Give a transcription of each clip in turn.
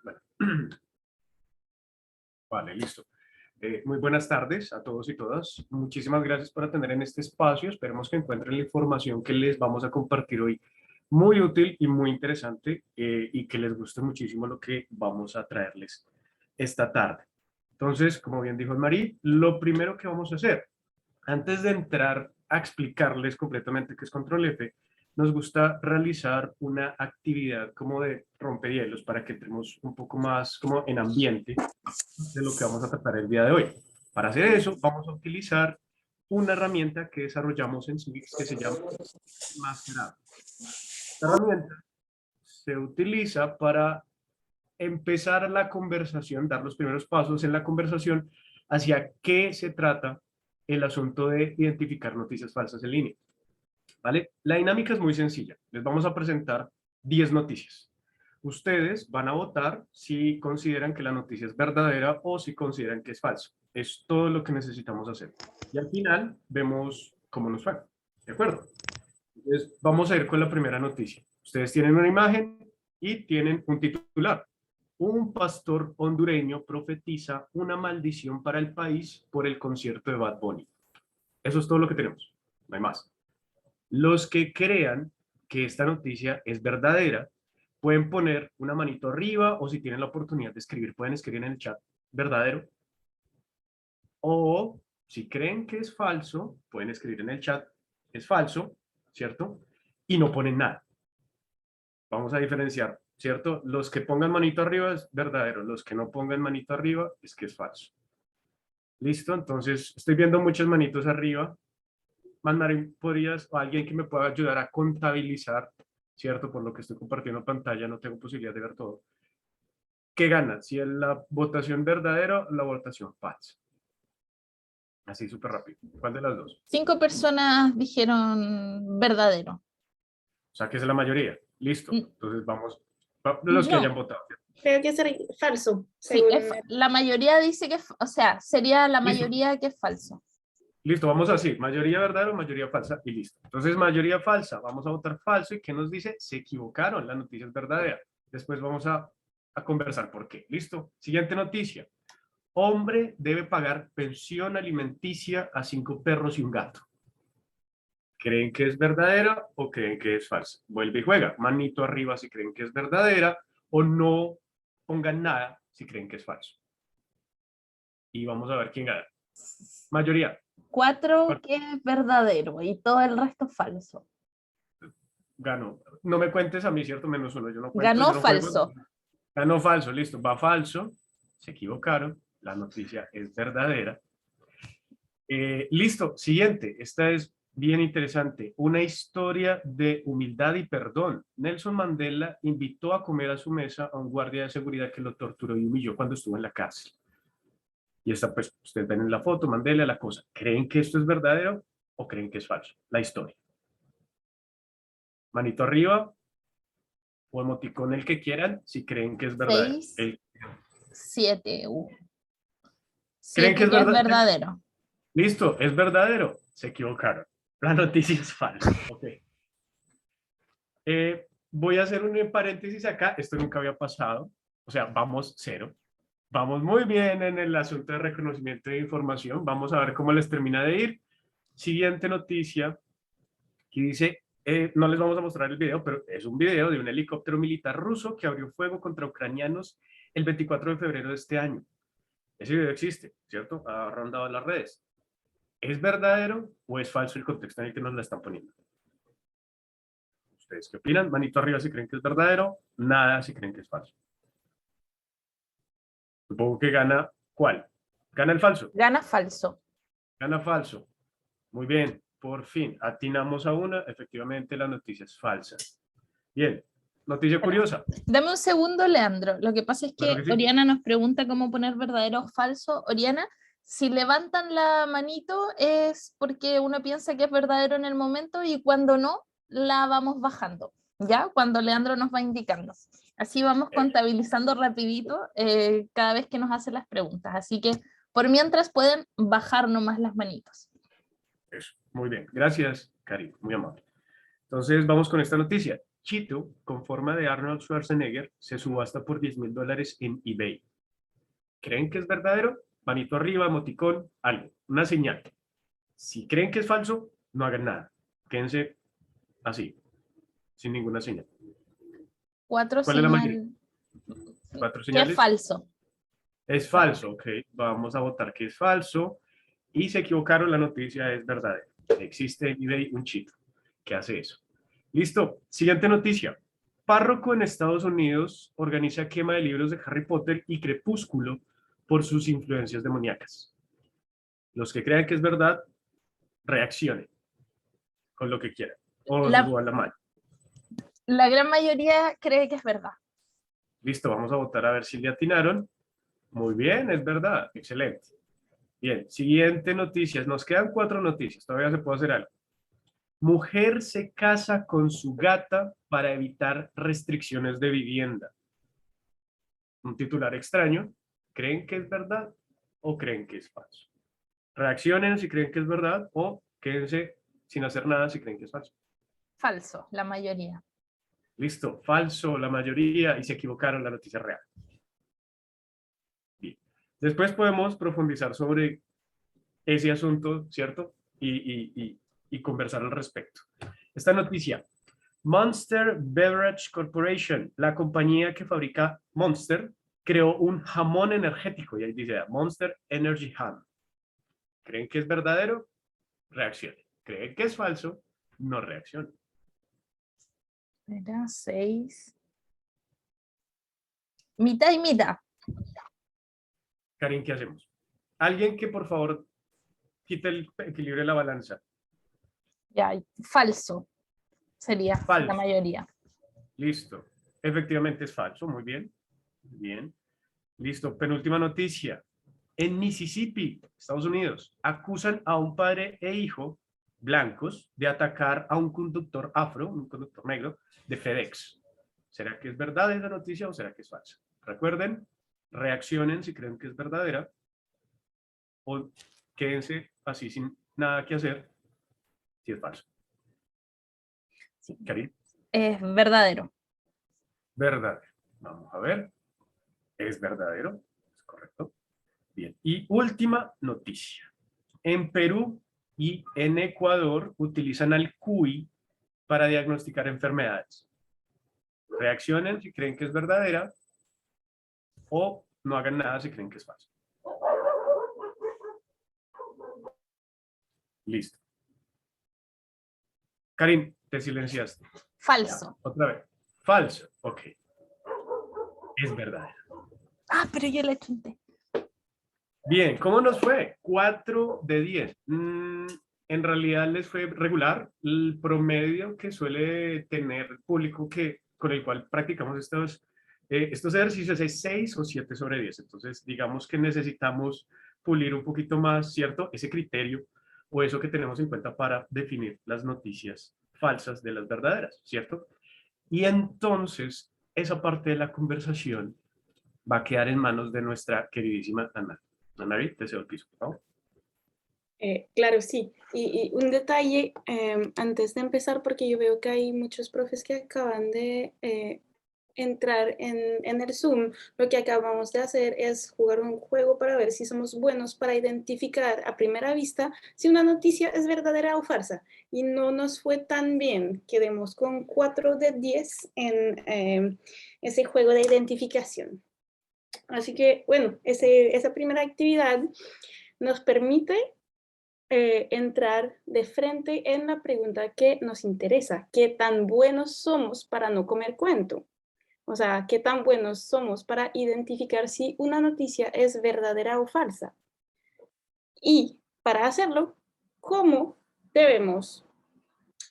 Bueno. Vale, listo. Muy buenas tardes a todos y todas. Muchísimas gracias por atender en este espacio. Esperemos que encuentren la información que les vamos a compartir hoy muy útil y muy interesante y que les guste muchísimo lo que vamos a traerles esta tarde. Entonces, como bien dijo Marí, lo primero que vamos a hacer, antes de entrar a explicarles completamente qué es Control F, nos gusta realizar una actividad como de rompehielos para que entremos un poco más como en ambiente de lo que vamos a tratar el día de hoy. Para hacer eso, vamos a utilizar una herramienta que desarrollamos en Civics que se llama Masterado. Esta herramienta se utiliza para empezar la conversación, dar los primeros pasos en la conversación hacia qué se trata el asunto de identificar noticias falsas en línea. ¿Vale? La dinámica es muy sencilla. Les vamos a presentar 10 noticias. Ustedes van a votar si consideran que la noticia es verdadera o si consideran que es falso. Es todo lo que necesitamos hacer. Y al final vemos cómo nos fue. ¿De acuerdo? Entonces, vamos a ir con la primera noticia. Ustedes tienen una imagen y tienen un titular. Un pastor hondureño profetiza una maldición para el país por el concierto de Bad Bunny. Eso es todo lo que tenemos. No hay más. Los que crean que esta noticia es verdadera pueden poner una manito arriba o si tienen la oportunidad de escribir, pueden escribir en el chat verdadero. O si creen que es falso, pueden escribir en el chat es falso, ¿cierto? Y no ponen nada. Vamos a diferenciar, ¿cierto? Los que pongan manito arriba es verdadero, los que no pongan manito arriba es que es falso. ¿Listo? Entonces, estoy viendo muchas manitos arriba. Manmarín, ¿podrías, o alguien que me pueda ayudar a contabilizar, ¿cierto? Por lo que estoy compartiendo pantalla, no tengo posibilidad de ver todo. ¿Qué gana? Si es la votación verdadera o la votación falsa. Así súper rápido. ¿Cuál de las dos? 5 personas dijeron verdadero. O sea, que es la mayoría. Listo. Entonces vamos, los que hayan votado. Creo que es falso. Sí, la mayoría dice que, o sea, sería la mayoría que es falso. Listo, vamos así, mayoría verdadera o mayoría falsa y listo. Entonces, mayoría falsa, vamos a votar falso y ¿qué nos dice? Se equivocaron, la noticia es verdadera. Después vamos a conversar por qué. Listo. Siguiente noticia. Hombre debe pagar pensión alimenticia a 5 perros y un gato. ¿Creen que es verdadera o creen que es falsa? Vuelve y juega. Manito arriba si creen que es verdadera o no pongan nada si creen que es falso. Y vamos a ver quién gana. Mayoría. 4 que es verdadero y todo el resto falso. Ganó. No me cuentes a mí, ¿cierto? -1. Yo no cuento, ganó yo no falso. Juego. Ganó falso, listo. Va falso. Se equivocaron. La noticia es verdadera. Listo. Siguiente. Esta es bien interesante. Una historia de humildad y perdón. Nelson Mandela invitó a comer a su mesa a un guardia de seguridad que lo torturó y humilló cuando estuvo en la cárcel. Y esta, pues, ustedes ven en la foto, Mandela, la cosa. ¿Creen que esto es verdadero o creen que es falso? La historia. Manito arriba o emoticón el que quieran si creen que es verdadero. 6, 7. ¿Creen que es verdadero? Listo, es verdadero. Se equivocaron. La noticia es falsa. Okay. Voy a hacer un paréntesis acá. Esto nunca había pasado. O sea, vamos 0. Vamos muy bien en el asunto de reconocimiento de información. Vamos a ver cómo les termina de ir. Siguiente noticia. Aquí dice, no les vamos a mostrar el video, pero es un video de un helicóptero militar ruso que abrió fuego contra ucranianos el 24 de febrero de este año. Ese video existe, ¿cierto? Ha rondado las redes. ¿Es verdadero o es falso el contexto en el que nos la están poniendo? ¿Ustedes qué opinan? Manito arriba si creen que es verdadero, nada si creen que es falso. Supongo que gana, ¿cuál? ¿Gana el falso? Gana falso. Gana falso. Muy bien, por fin, atinamos a una, efectivamente la noticia es falsa. Bien, noticia curiosa. Dame un segundo, Leandro. Lo que pasa es que, Claro que sí. Oriana nos pregunta cómo poner verdadero o falso. Oriana, si levantan la manito es porque uno piensa que es verdadero en el momento y cuando no, la vamos bajando, ¿ya? Cuando Leandro nos va indicando. Así vamos contabilizando rapidito cada vez que nos hace las preguntas. Así que, por mientras, pueden bajar nomás las manitos. Eso, muy bien. Gracias, Cari, muy amable. Entonces, vamos con esta noticia. Cheeto con forma de Arnold Schwarzenegger se subasta por $10,000 en eBay. ¿Creen que es verdadero? Manito arriba, emoticón, algo, una señal. Si creen que es falso, no hagan nada. Quédense así, sin ninguna señal. 4 ¿Cuál es la mayoría? señal. 4 Que es señales. falso. Es falso, ok. Vamos a votar que es falso. Y se equivocaron, la noticia es verdadera. Existe en eBay un Cheeto que hace eso. Listo. Siguiente noticia. Párroco en Estados Unidos organiza quema de libros de Harry Potter y Crepúsculo por sus influencias demoníacas. Los que crean que es verdad, reaccionen con lo que quieran. O La, suban la mano. la gran mayoría cree que es verdad. Listo, vamos a votar a ver si le atinaron. Muy bien, es verdad. Excelente. Bien, siguiente noticia. Nos quedan 4 noticias. Todavía se puede hacer algo. Mujer se casa con su gata para evitar restricciones de vivienda. Un titular extraño. ¿Creen que es verdad o creen que es falso? Reaccionen si creen que es verdad o quédense sin hacer nada si creen que es falso. Falso, la mayoría. Listo, falso la mayoría y se equivocaron, la noticia real. Bien. Después podemos profundizar sobre ese asunto, ¿cierto? Y conversar al respecto. Esta noticia. Monster Beverage Corporation, la compañía que fabrica Monster, creó un jamón energético, y ahí dice Monster Energy Ham. ¿Creen que es verdadero? Reaccionen. ¿Creen que es falso? No reaccionen. Era 6. Mitad y mitad. Karin, ¿qué hacemos? Alguien que por favor quite el equilibrio de la balanza. Ya, falso. Sería la Falso. mayoría. Listo. Efectivamente es falso. Muy bien. Bien. Listo. Penúltima noticia. En Mississippi, Estados Unidos, acusan a un padre e hijo blancos de atacar a un conductor afro, un conductor negro, de FedEx. ¿Será que es verdad esa noticia o será que es falsa? Recuerden, reaccionen si creen que es verdadera o quédense así sin nada que hacer si es falso. Sí. Karin, Es verdadero. verdadero. Vamos a ver. Es verdadero. Es correcto. Bien. Y última noticia. En Perú y en Ecuador utilizan al cuy para diagnosticar enfermedades. Reaccionen si creen que es verdadera o no hagan nada si creen que es falso. Listo. Karin, te silenciaste. Falso. Otra vez. Falso. Ok. Es verdadero. Ah, pero yo le chunté. Bien, ¿cómo nos fue? 4 de 10. En realidad les fue regular. El promedio que suele tener el público con el cual practicamos estos ejercicios es 6 o 7 sobre 10. Entonces, digamos que necesitamos pulir un poquito más, ¿cierto? Ese criterio o eso que tenemos en cuenta para definir las noticias falsas de las verdaderas, ¿cierto? Y entonces, esa parte de la conversación va a quedar en manos de nuestra queridísima Ana. Ana, te cedo el piso, por favor. Claro, sí. Y un detalle antes de empezar, porque yo veo que hay muchos profes que acaban de entrar en el Zoom. Lo que acabamos de hacer es jugar un juego para ver si somos buenos para identificar a primera vista si una noticia es verdadera o falsa. Y no nos fue tan bien. Quedemos con 4 de 10 en ese juego de identificación. Así que, bueno, esa primera actividad nos permite entrar de frente en la pregunta que nos interesa. ¿Qué tan buenos somos para no comer cuento? O sea, ¿qué tan buenos somos para identificar si una noticia es verdadera o falsa? Y para hacerlo, ¿cómo debemos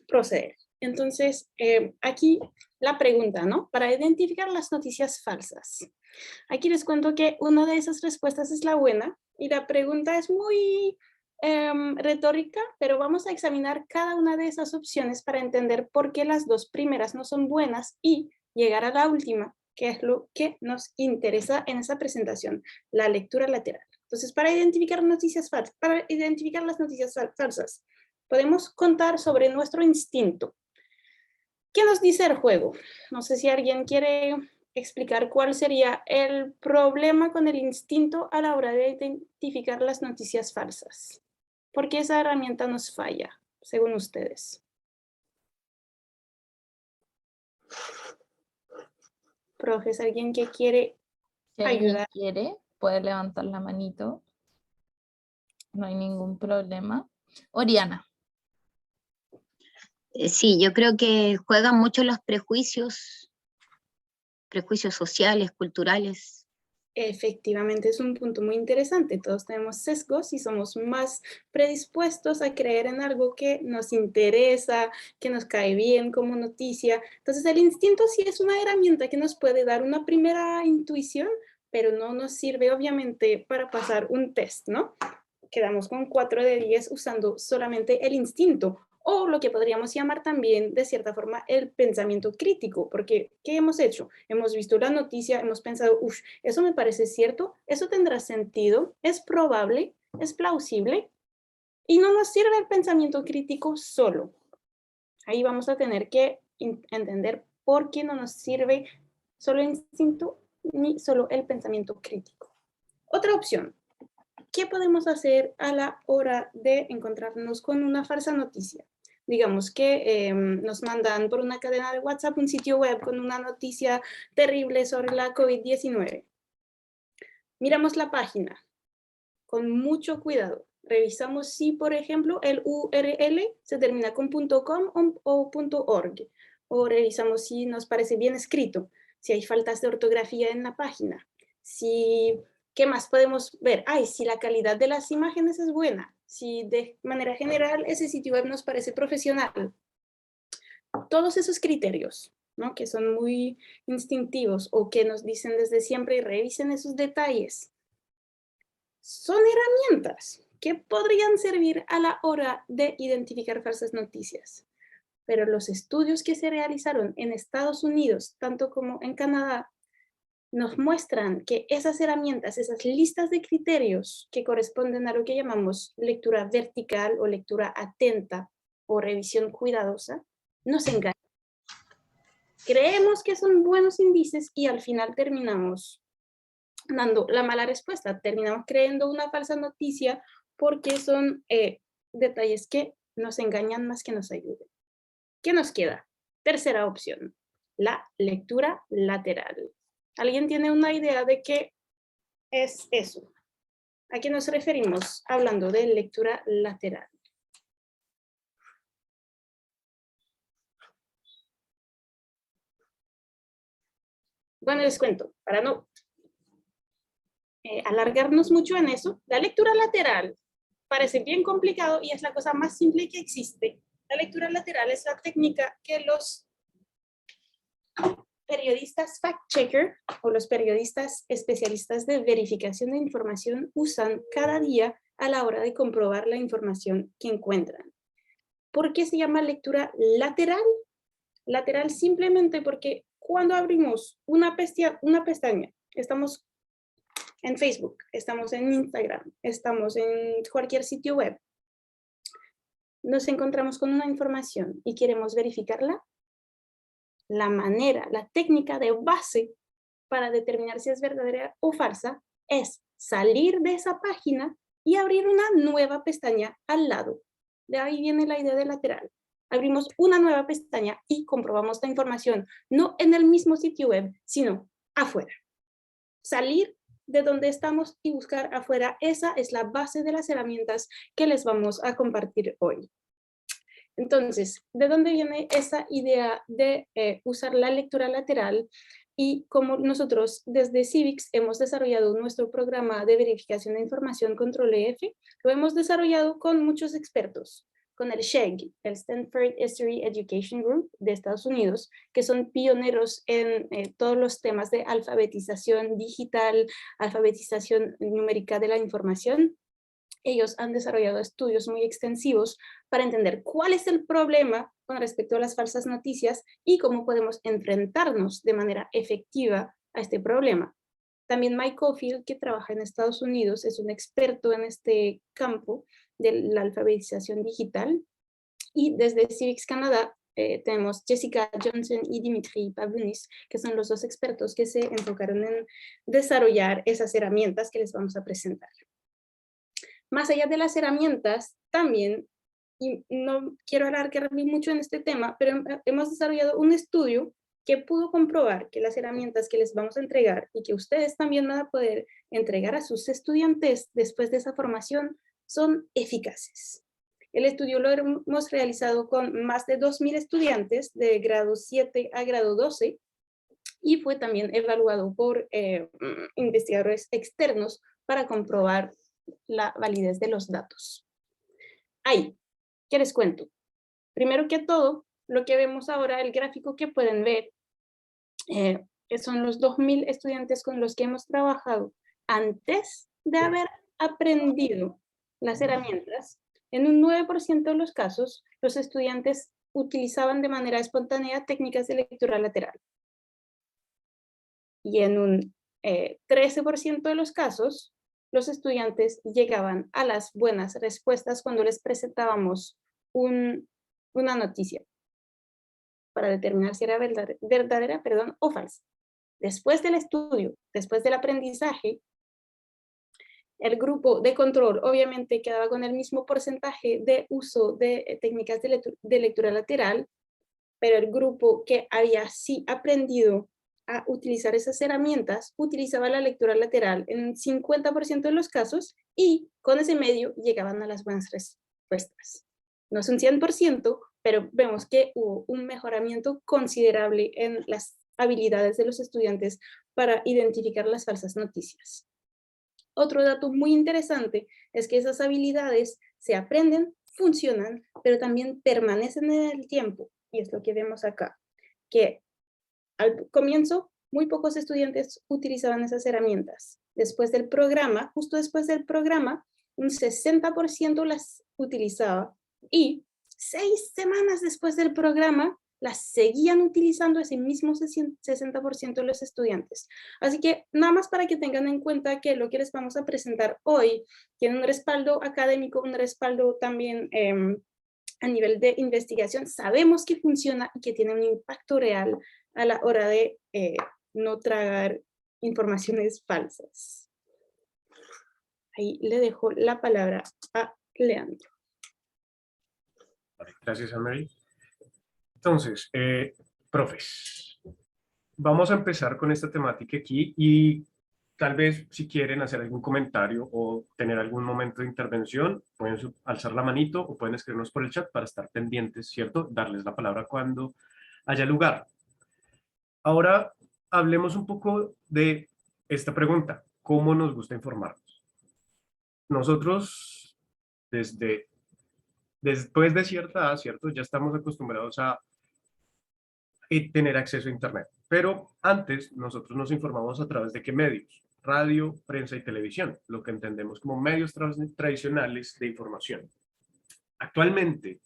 proceder? Entonces, aquí la pregunta, ¿no? Para identificar las noticias falsas. Aquí les cuento que una de esas respuestas es la buena y la pregunta es muy retórica, pero vamos a examinar cada una de esas opciones para entender por qué las dos primeras no son buenas y llegar a la última, que es lo que nos interesa en esa presentación, la lectura lateral. Entonces, para identificar noticias falsas, para identificar las noticias falsas, podemos contar sobre nuestro instinto. ¿Qué nos dice el juego? No sé si alguien quiere explicar cuál sería el problema con el instinto a la hora de identificar las noticias falsas. ¿Por qué esa herramienta nos falla, según ustedes? Profes, ¿alguien que quiere Si alguien ayudar? quiere, puede levantar la manito. No hay ningún problema. Oriana. Sí, yo creo que juegan mucho los prejuicios sociales, culturales. Efectivamente, es un punto muy interesante. Todos tenemos sesgos y somos más predispuestos a creer en algo que nos interesa, que nos cae bien como noticia. Entonces, el instinto sí es una herramienta que nos puede dar una primera intuición, pero no nos sirve obviamente para pasar un test, ¿no? Quedamos con 4 de 10 usando solamente el instinto, o lo que podríamos llamar también, de cierta forma, el pensamiento crítico, porque ¿qué hemos hecho? Hemos visto la noticia, hemos pensado, uff, eso me parece cierto, eso tendrá sentido, es probable, es plausible, y no nos sirve el pensamiento crítico solo. Ahí vamos a tener que entender por qué no nos sirve solo el instinto ni solo el pensamiento crítico. Otra opción. ¿Qué podemos hacer a la hora de encontrarnos con una falsa noticia? Digamos que nos mandan por una cadena de WhatsApp un sitio web con una noticia terrible sobre la COVID-19. Miramos la página con mucho cuidado. Revisamos si, por ejemplo, el URL se termina con .com o .org. O revisamos si nos parece bien escrito, si hay faltas de ortografía en la página, si... ¿Qué más podemos ver? Si la calidad de las imágenes es buena, si de manera general ese sitio web nos parece profesional. Todos esos criterios, ¿no? Que son muy instintivos o que nos dicen desde siempre y revisen esos detalles. Son herramientas que podrían servir a la hora de identificar falsas noticias. Pero los estudios que se realizaron en Estados Unidos, tanto como en Canadá, nos muestran que esas herramientas, esas listas de criterios que corresponden a lo que llamamos lectura vertical o lectura atenta o revisión cuidadosa, nos engañan. Creemos que son buenos índices y al final terminamos dando la mala respuesta, terminamos creyendo una falsa noticia porque son detalles que nos engañan más que nos ayuden. ¿Qué nos queda? Tercera opción, la lectura lateral. ¿Alguien tiene una idea de qué es eso? ¿A qué nos referimos hablando de lectura lateral? Bueno, les cuento, para no alargarnos mucho en eso, la lectura lateral parece bien complicado y es la cosa más simple que existe. La lectura lateral es la técnica que los periodistas fact-checker o los periodistas especialistas de verificación de información usan cada día a la hora de comprobar la información que encuentran. ¿Por qué se llama lectura lateral? Lateral simplemente porque cuando abrimos una pestaña, estamos en Facebook, estamos en Instagram, estamos en cualquier sitio web, nos encontramos con una información y queremos verificarla, la manera, la técnica de base para determinar si es verdadera o falsa es salir de esa página y abrir una nueva pestaña al lado. De ahí viene la idea de lateral. Abrimos una nueva pestaña y comprobamos la información, no en el mismo sitio web, sino afuera. Salir de donde estamos y buscar afuera, esa es la base de las herramientas que les vamos a compartir hoy. Entonces, ¿de dónde viene esa idea de usar la lectura lateral? Y como nosotros desde Civics hemos desarrollado nuestro programa de verificación de información Control EF, lo hemos desarrollado con muchos expertos, con el SHEG, el Stanford History Education Group de Estados Unidos, que son pioneros en todos los temas de alfabetización digital, alfabetización numérica de la información. Ellos han desarrollado estudios muy extensivos para entender cuál es el problema con respecto a las falsas noticias y cómo podemos enfrentarnos de manera efectiva a este problema. También Mike Caulfield, que trabaja en Estados Unidos, es un experto en este campo de la alfabetización digital. Y desde Civics Canadá tenemos Jessica Johnson y Dimitri Pavlunis, que son los dos expertos que se enfocaron en desarrollar esas herramientas que les vamos a presentar. Más allá de las herramientas, también, y no quiero alargarme mucho en este tema, pero hemos desarrollado un estudio que pudo comprobar que las herramientas que les vamos a entregar y que ustedes también van a poder entregar a sus estudiantes después de esa formación son eficaces. El estudio lo hemos realizado con más de 2.000 estudiantes de grado 7 a grado 12 y fue también evaluado por investigadores externos para comprobar la validez de los datos. Ahí, ¿qué les cuento? Primero que todo, lo que vemos ahora, el gráfico que pueden ver, son los 2.000 estudiantes con los que hemos trabajado antes de haber aprendido las herramientas. En un 9% de los casos, los estudiantes utilizaban de manera espontánea técnicas de lectura lateral. Y en un 13% de los casos, los estudiantes llegaban a las buenas respuestas cuando les presentábamos una noticia para determinar si era verdadera, o falsa. Después del estudio, después del aprendizaje, el grupo de control obviamente quedaba con el mismo porcentaje de uso de técnicas de lectura lateral, pero el grupo que había sí aprendido a utilizar esas herramientas utilizaba la lectura lateral en 50% de los casos y con ese medio llegaban a las buenas respuestas. No es un 100%, pero vemos que hubo un mejoramiento considerable en las habilidades de los estudiantes para identificar las falsas noticias. Otro dato muy interesante es que esas habilidades se aprenden, funcionan, pero también permanecen en el tiempo. Y es lo que vemos acá, que al comienzo muy pocos estudiantes utilizaban esas herramientas. Después del programa, justo después del programa, un 60% las utilizaba y 6 semanas después del programa las seguían utilizando ese mismo 60% de los estudiantes. Así que nada más para que tengan en cuenta que lo que les vamos a presentar hoy tiene un respaldo académico, un respaldo también a nivel de investigación. Sabemos que funciona y que tiene un impacto real a la hora de no tragar informaciones falsas. Ahí le dejo la palabra a Leandro. Gracias, Anne-Marie. Entonces, profes, vamos a empezar con esta temática aquí y tal vez si quieren hacer algún comentario o tener algún momento de intervención, pueden alzar la manito o pueden escribirnos por el chat para estar pendientes, ¿cierto? Darles la palabra cuando haya lugar. Ahora hablemos un poco de esta pregunta, ¿cómo nos gusta informarnos? Nosotros, después de cierta edad, ¿cierto? Ya estamos acostumbrados a tener acceso a Internet. Pero antes nosotros nos informamos a través de qué medios, radio, prensa y televisión, lo que entendemos como medios tradicionales de información. Actualmente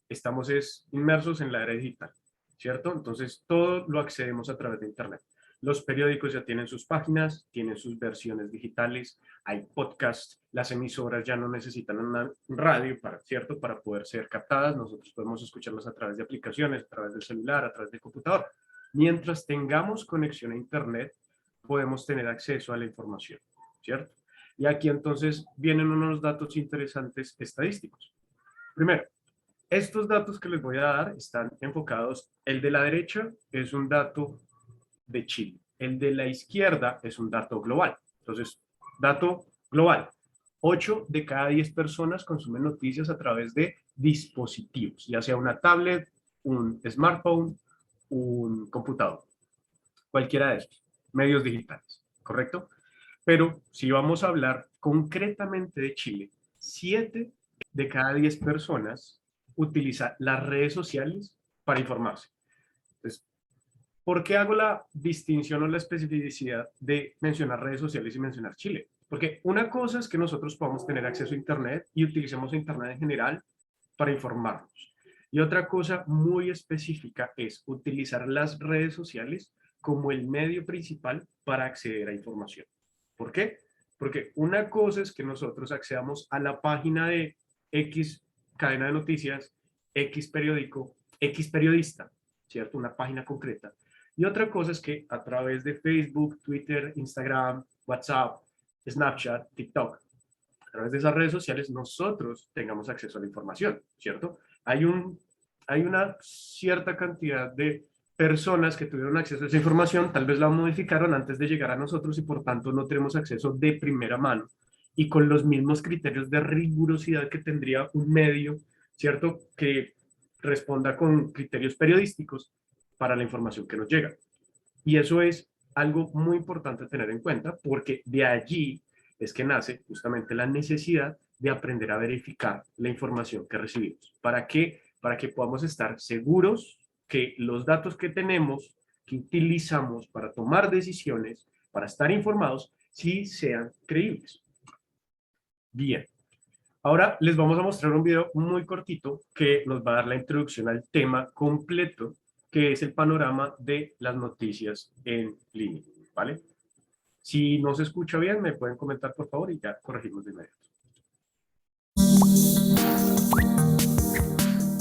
estamos inmersos en la era digital, ¿cierto? Entonces todo lo accedemos a través de Internet. Los periódicos ya tienen sus páginas, tienen sus versiones digitales, hay podcasts, las emisoras ya no necesitan una radio, ¿cierto? Para poder ser captadas, nosotros podemos escucharlas a través de aplicaciones, a través del celular, a través del computador. Mientras tengamos conexión a Internet, podemos tener acceso a la información, ¿cierto? Y aquí entonces vienen unos datos interesantes estadísticos. Primero, estos datos que les voy a dar están enfocados, el de la derecha es un dato de Chile. El de la izquierda es un dato global. Entonces, dato global. 8 de cada 10 personas consumen noticias a través de dispositivos, ya sea una tablet, un smartphone, un computador. Cualquiera de esos medios digitales, ¿correcto? Pero si vamos a hablar concretamente de Chile, 7 de cada 10 personas utilizan las redes sociales para informarse. Entonces, ¿por qué hago la distinción o la especificidad de mencionar redes sociales y mencionar Chile? Porque una cosa es que nosotros podamos tener acceso a Internet y utilicemos Internet en general para informarnos. Y otra cosa muy específica es utilizar las redes sociales como el medio principal para acceder a información. ¿Por qué? Porque una cosa es que nosotros accedamos a la página de X cadena de noticias, X periódico, X periodista, ¿cierto? Una página concreta. Y otra cosa es que a través de Facebook, Twitter, Instagram, WhatsApp, Snapchat, TikTok, a través de esas redes sociales, nosotros tengamos acceso a la información, ¿cierto? Hay una cierta cantidad de personas que tuvieron acceso a esa información, tal vez la modificaron antes de llegar a nosotros y por tanto no tenemos acceso de primera mano y con los mismos criterios de rigurosidad que tendría un medio, ¿cierto? Que responda con criterios periodísticos para la información que nos llega. Y eso es algo muy importante a tener en cuenta porque de allí es que nace justamente la necesidad de aprender a verificar la información que recibimos. ¿Para qué? Para que podamos estar seguros que los datos que tenemos, que utilizamos para tomar decisiones, para estar informados, sí sean creíbles. Bien. Ahora les vamos a mostrar un video muy cortito que nos va a dar la introducción al tema completo, que es el panorama de las noticias en línea, ¿vale? Si no se escucha bien, me pueden comentar, por favor, y ya corregimos de inmediato.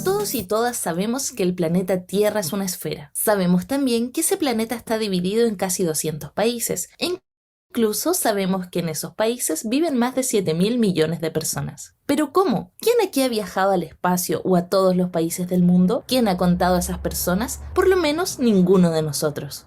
Todos y todas sabemos que el planeta Tierra es una esfera. Sabemos también que ese planeta está dividido en casi 200 países. Incluso sabemos que en esos países viven más de 7.000 millones de personas. ¿Pero cómo? ¿Quién aquí ha viajado al espacio o a todos los países del mundo? ¿Quién ha contado a esas personas? Por lo menos ninguno de nosotros.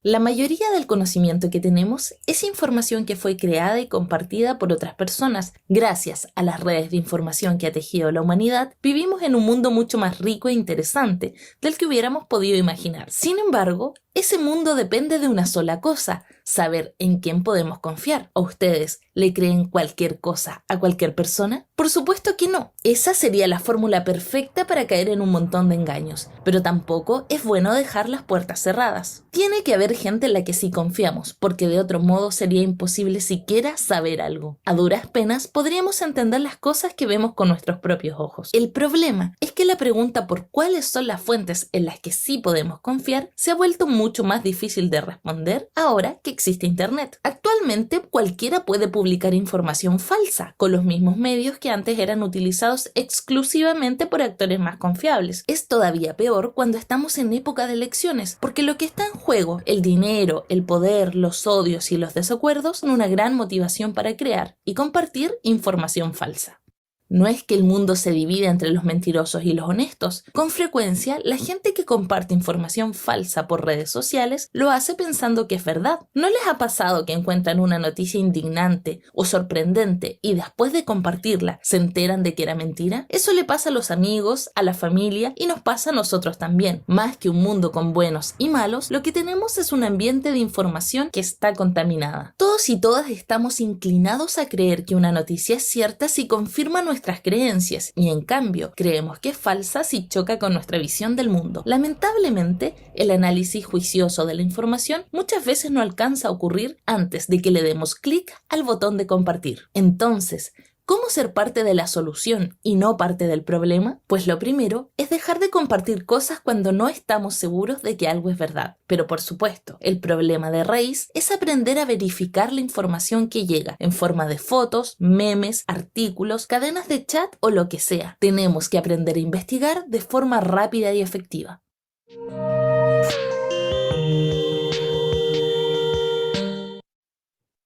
La mayoría del conocimiento que tenemos es información que fue creada y compartida por otras personas. Gracias a las redes de información que ha tejido la humanidad, vivimos en un mundo mucho más rico e interesante del que hubiéramos podido imaginar. Sin embargo, ese mundo depende de una sola cosa: saber en quién podemos confiar. ¿A ustedes le creen cualquier cosa a cualquier persona? Por supuesto que no. Esa sería la fórmula perfecta para caer en un montón de engaños, pero tampoco es bueno dejar las puertas cerradas. Tiene que haber gente en la que sí confiamos, porque de otro modo sería imposible siquiera saber algo. A duras penas podríamos entender las cosas que vemos con nuestros propios ojos. El problema es que la pregunta por cuáles son las fuentes en las que sí podemos confiar se ha vuelto mucho más difícil de responder ahora que existe Internet. Actualmente cualquiera puede publicar información falsa con los mismos medios que antes eran utilizados exclusivamente por actores más confiables. Es todavía peor cuando estamos en época de elecciones, porque lo que está en juego, el dinero, el poder, los odios y los desacuerdos, son una gran motivación para crear y compartir información falsa. No es que el mundo se divida entre los mentirosos y los honestos. Con frecuencia, la gente que comparte información falsa por redes sociales lo hace pensando que es verdad. ¿No les ha pasado que encuentran una noticia indignante o sorprendente y después de compartirla se enteran de que era mentira? Eso le pasa a los amigos, a la familia y nos pasa a nosotros también. Más que un mundo con buenos y malos, lo que tenemos es un ambiente de información que está contaminada. Todos y todas estamos inclinados a creer que una noticia es cierta si confirma nuestras creencias y en cambio creemos que es falsa si choca con nuestra visión del mundo. Lamentablemente, el análisis juicioso de la información muchas veces no alcanza a ocurrir antes de que le demos clic al botón de compartir. Entonces, ¿cómo ser parte de la solución y no parte del problema? Pues lo primero es dejar de compartir cosas cuando no estamos seguros de que algo es verdad. Pero por supuesto, el problema de raíz es aprender a verificar la información que llega en forma de fotos, memes, artículos, cadenas de chat o lo que sea. Tenemos que aprender a investigar de forma rápida y efectiva.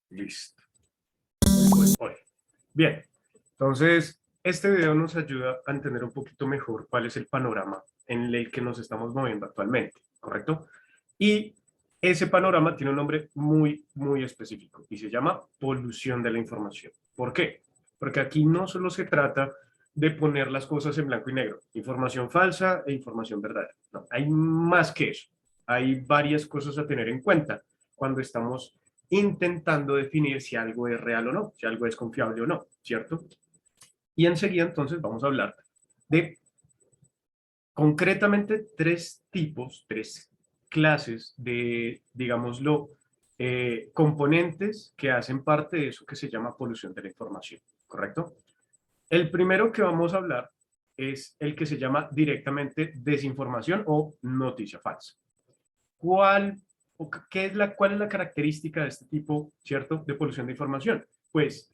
Listo. Bien. Entonces, este video nos ayuda a entender un poquito mejor cuál es el panorama en el que nos estamos moviendo actualmente, ¿correcto? Y ese panorama tiene un nombre muy, muy específico y se llama polución de la información. ¿Por qué? Porque aquí no solo se trata de poner las cosas en blanco y negro, información falsa e información verdadera. No, hay más que eso. Hay varias cosas a tener en cuenta cuando estamos intentando definir si algo es real o no, si algo es confiable o no, ¿cierto? Y enseguida entonces vamos a hablar de concretamente tres clases de, digámoslo, componentes que hacen parte de eso que se llama polución de la información, ¿correcto? El primero que vamos a hablar es el que se llama directamente desinformación o noticia falsa. ¿Cuál es la característica de este tipo, ¿cierto?, de polución de información? Pues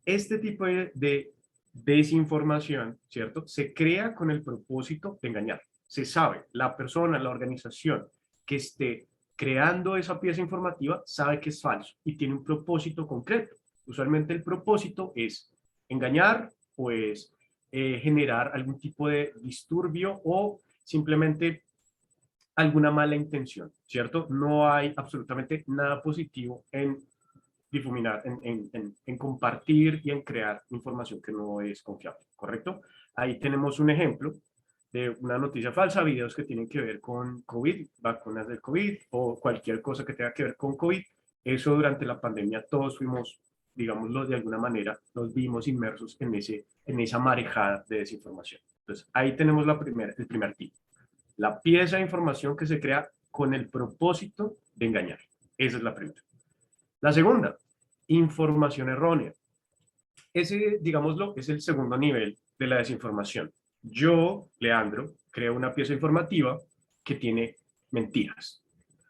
este tipo de desinformación, ¿cierto?, se crea con el propósito de engañar. se sabe, la persona, la organización que esté creando esa pieza informativa sabe que es falso y tiene un propósito concreto. Usualmente el propósito es engañar o es generar algún tipo de disturbio o simplemente alguna mala intención, ¿cierto? No hay absolutamente nada positivo en difuminar, en compartir y en crear información que no es confiable, ¿correcto? Ahí tenemos un ejemplo de una noticia falsa, videos que tienen que ver con COVID, vacunas del COVID o cualquier cosa que tenga que ver con COVID. Eso durante la pandemia todos fuimos, digámoslo de alguna manera, nos vimos inmersos en esa marejada de desinformación. Entonces, ahí tenemos el primer tipo. La pieza de información que se crea con el propósito de engañar. Esa es la primera. La segunda, información errónea. Ese, digámoslo, es el segundo nivel de la desinformación. Yo, Leandro, creo una pieza informativa que tiene mentiras.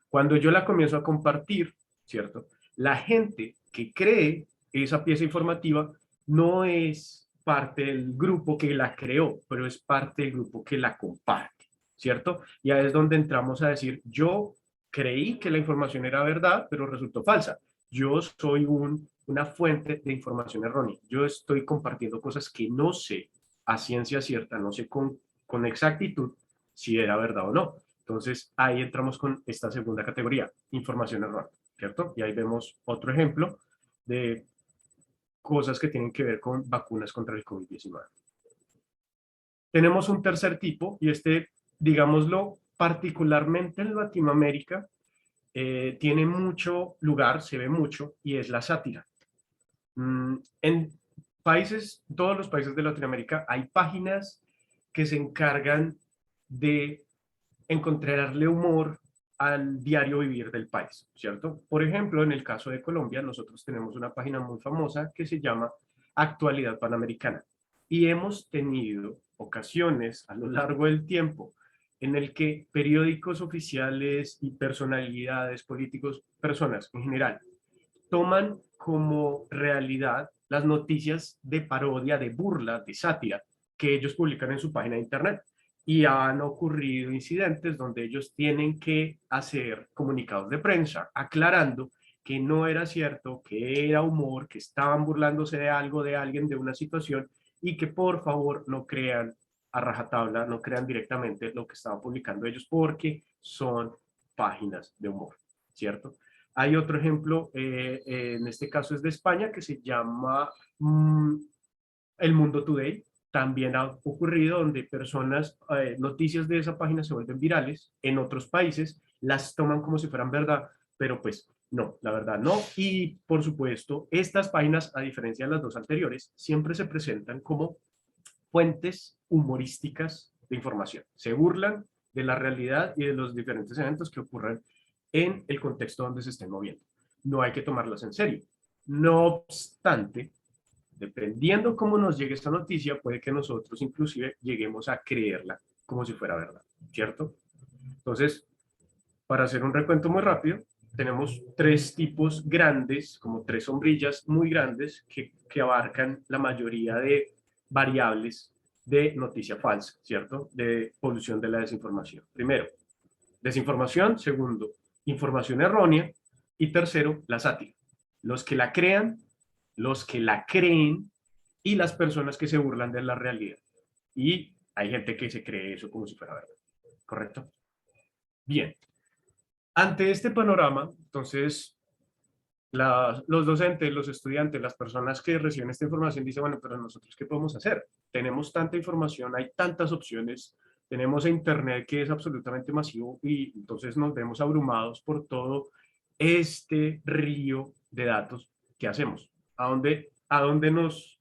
Cuando yo la comienzo a compartir, ¿cierto? La gente que cree esa pieza informativa no es parte del grupo que la creó, pero es parte del grupo que la comparte, ¿cierto? Y ahí es donde entramos a decir, yo creí que la información era verdad, pero resultó falsa. Yo soy una fuente de información errónea. Yo estoy compartiendo cosas que no sé a ciencia cierta, no sé con exactitud si era verdad o no. Entonces, ahí entramos con esta segunda categoría, información errónea, ¿cierto? Y ahí vemos otro ejemplo de cosas que tienen que ver con vacunas contra el COVID-19. Tenemos un tercer tipo, y este, digámoslo, particularmente en Latinoamérica, tiene mucho lugar, se ve mucho, y es la sátira. En todos los países de Latinoamérica, hay páginas que se encargan de encontrarle humor al diario vivir del país, ¿cierto? Por ejemplo, en el caso de Colombia, nosotros tenemos una página muy famosa que se llama Actualidad Panamericana. Y hemos tenido ocasiones a lo largo del tiempo en el que periódicos oficiales y personalidades, políticos, personas en general, toman como realidad las noticias de parodia, de burla, de sátira que ellos publican en su página de internet. Y han ocurrido incidentes donde ellos tienen que hacer comunicados de prensa aclarando que no era cierto, que era humor, que estaban burlándose de algo, de alguien, de una situación, y que por favor no crean a rajatabla, no crean directamente lo que estaban publicando ellos, porque son páginas de humor, ¿cierto? Hay otro ejemplo, en este caso es de España, que se llama El Mundo Today. También ha ocurrido donde personas, noticias de esa página se vuelven virales, en otros países las toman como si fueran verdad, pero pues no, la verdad no. Y por supuesto, estas páginas, a diferencia de las dos anteriores, siempre se presentan como fuentes humorísticas de información. Se burlan de la realidad y de los diferentes eventos que ocurren en el contexto donde se estén moviendo. No hay que tomarlas en serio. No obstante, dependiendo cómo nos llegue esta noticia, puede que nosotros inclusive lleguemos a creerla como si fuera verdad, ¿cierto? Entonces, para hacer un recuento muy rápido, tenemos tres tipos grandes, como tres sombrillas muy grandes que abarcan la mayoría de variables de noticia falsa, ¿cierto? De polución de la desinformación. Primero, desinformación. Segundo, información errónea. Y tercero, la sátira. Los que la crean, los que la creen y las personas que se burlan de la realidad. Y hay gente que se cree eso como si fuera verdad. ¿Correcto? Bien. Ante este panorama, entonces, los docentes, los estudiantes, las personas que reciben esta información dicen, bueno, pero nosotros, ¿qué podemos hacer? Tenemos tanta información, hay tantas opciones, tenemos internet que es absolutamente masivo y entonces nos vemos abrumados por todo este río de datos. ¿Qué hacemos? ¿A dónde nos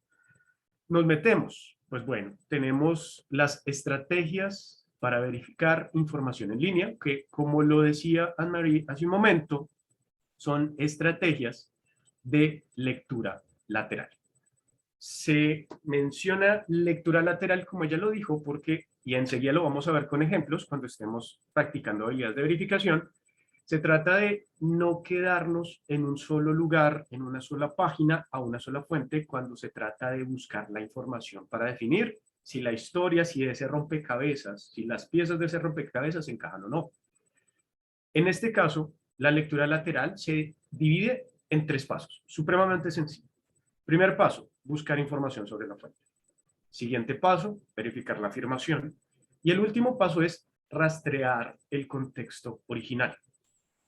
metemos? Pues bueno, tenemos las estrategias para verificar información en línea, que como lo decía Anne-Marie hace un momento, son estrategias de lectura lateral. Se menciona lectura lateral, como ella lo dijo, porque, y enseguida lo vamos a ver con ejemplos cuando estemos practicando habilidades de verificación, se trata de no quedarnos en un solo lugar, en una sola página, a una sola fuente, cuando se trata de buscar la información para definir si la historia, si ese rompecabezas, si las piezas de ese rompecabezas encajan o no. En este caso, la lectura lateral se divide en 3 pasos, supremamente sencillo. Primer paso, buscar información sobre la fuente. Siguiente paso, verificar la afirmación. Y el último paso es rastrear el contexto original.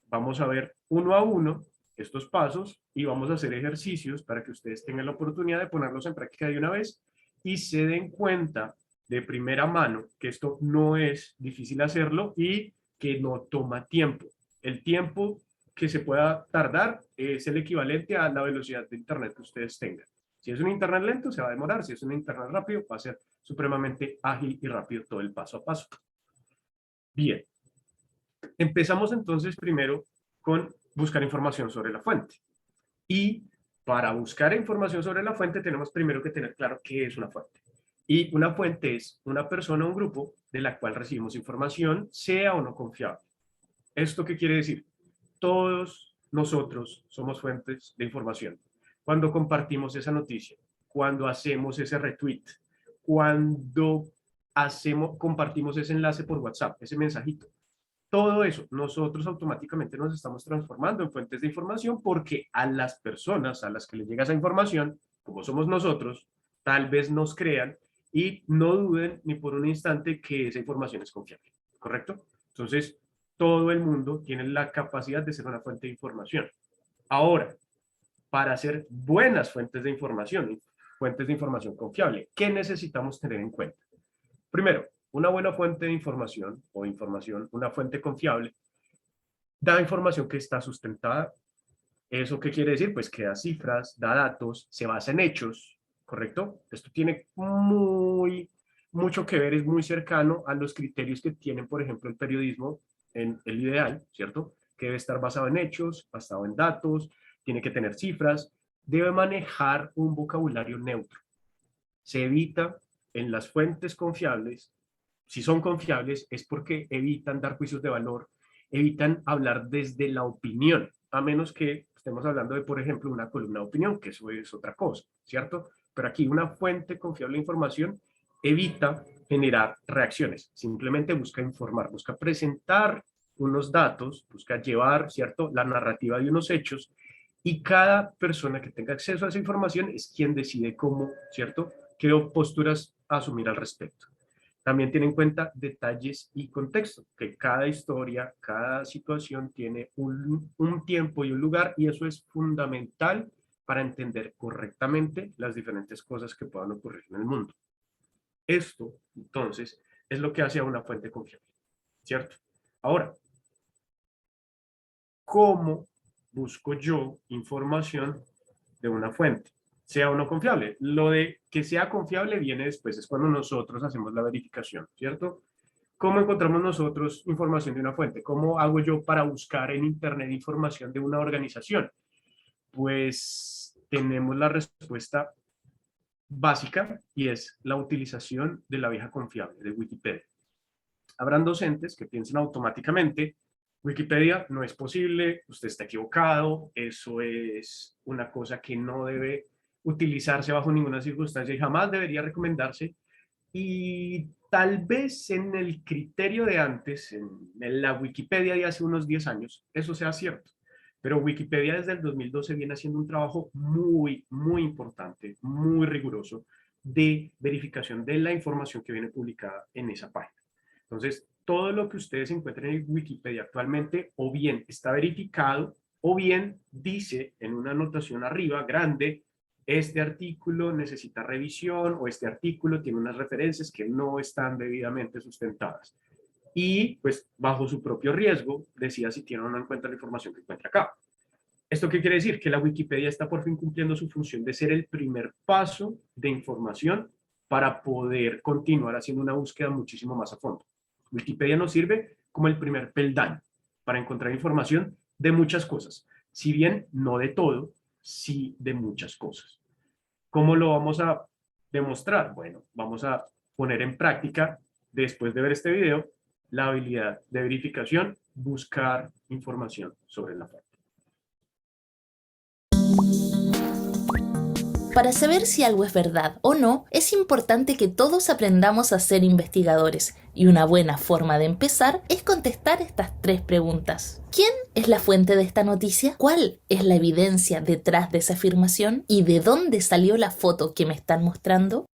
Vamos a ver uno a uno estos pasos y vamos a hacer ejercicios para que ustedes tengan la oportunidad de ponerlos en práctica de una vez y se den cuenta de primera mano que esto no es difícil hacerlo y que no toma tiempo. El tiempo que se pueda tardar es el equivalente a la velocidad de internet que ustedes tengan. Si es un internet lento, se va a demorar. Si es un internet rápido, va a ser supremamente ágil y rápido todo el paso a paso. Bien. Empezamos entonces primero con buscar información sobre la fuente. Y para buscar información sobre la fuente tenemos primero que tener claro qué es una fuente. Y una fuente es una persona o un grupo de la cual recibimos información, sea o no confiable. ¿Esto qué quiere decir? Todos nosotros somos fuentes de información. Cuando compartimos esa noticia, cuando hacemos ese retweet, cuando compartimos ese enlace por WhatsApp, ese mensajito, todo eso, nosotros automáticamente nos estamos transformando en fuentes de información porque a las personas a las que les llega esa información, como somos nosotros, tal vez nos crean y no duden ni por un instante que esa información es confiable, ¿correcto? Entonces, todo el mundo tiene la capacidad de ser una fuente de información. Ahora, para ser buenas fuentes de información confiable, ¿qué necesitamos tener en cuenta? Primero, una buena fuente de información o información, una fuente confiable, da información que está sustentada. ¿Eso qué quiere decir? Pues que da cifras, da datos, se basa en hechos, ¿correcto? Esto tiene mucho que ver, es muy cercano a los criterios que tienen, por ejemplo, el periodismo en el ideal, ¿cierto? Que debe estar basado en hechos, basado en datos, tiene que tener cifras, debe manejar un vocabulario neutro. Se evita en las fuentes confiables, si son confiables, es porque evitan dar juicios de valor, evitan hablar desde la opinión, a menos que estemos hablando de, por ejemplo, una columna de opinión, que eso es otra cosa, ¿cierto? Pero aquí una fuente confiable de información evita generar reacciones, simplemente busca informar, busca presentar unos datos, busca llevar, ¿cierto?, la narrativa de unos hechos, y cada persona que tenga acceso a esa información es quien decide cómo, ¿cierto?, qué posturas asumir al respecto. También tiene en cuenta detalles y contexto, que cada historia, cada situación tiene un tiempo y un lugar, y eso es fundamental para entender correctamente las diferentes cosas que puedan ocurrir en el mundo. Esto, entonces, es lo que hace a una fuente confiable, ¿cierto? Ahora, ¿cómo busco yo información de una fuente, sea o no confiable? Lo de que sea confiable viene después, es cuando nosotros hacemos la verificación, ¿cierto? ¿Cómo encontramos nosotros información de una fuente? ¿Cómo hago yo para buscar en internet información de una organización? Pues tenemos la respuesta básica y es la utilización de la vieja confiable de Wikipedia. Habrán docentes que piensen automáticamente: Wikipedia no es posible, usted está equivocado, eso es una cosa que no debe utilizarse bajo ninguna circunstancia y jamás debería recomendarse. Y tal vez en el criterio de antes, en la Wikipedia de hace unos 10 años, eso sea cierto. Pero Wikipedia desde el 2012 viene haciendo un trabajo muy importante, muy riguroso de verificación de la información que viene publicada en esa página. Entonces, todo lo que ustedes encuentren en Wikipedia actualmente o bien está verificado o bien dice en una anotación arriba grande: este artículo necesita revisión, o este artículo tiene unas referencias que no están debidamente sustentadas. Y pues bajo su propio riesgo decida si tiene o no en cuenta la información que encuentra acá. ¿Esto qué quiere decir? Que la Wikipedia está por fin cumpliendo su función de ser el primer paso de información para poder continuar haciendo una búsqueda muchísimo más a fondo. Wikipedia nos sirve como el primer peldaño para encontrar información de muchas cosas. Si bien no de todo, sí de muchas cosas. ¿Cómo lo vamos a demostrar? Bueno, vamos a poner en práctica, después de ver este video, la habilidad de verificación, buscar información sobre la fuente. Para saber si algo es verdad o no, es importante que todos aprendamos a ser investigadores, y una buena forma de empezar es contestar estas 3 preguntas. ¿Quién es la fuente de esta noticia? ¿Cuál es la evidencia detrás de esa afirmación? ¿Y de dónde salió la foto que me están mostrando?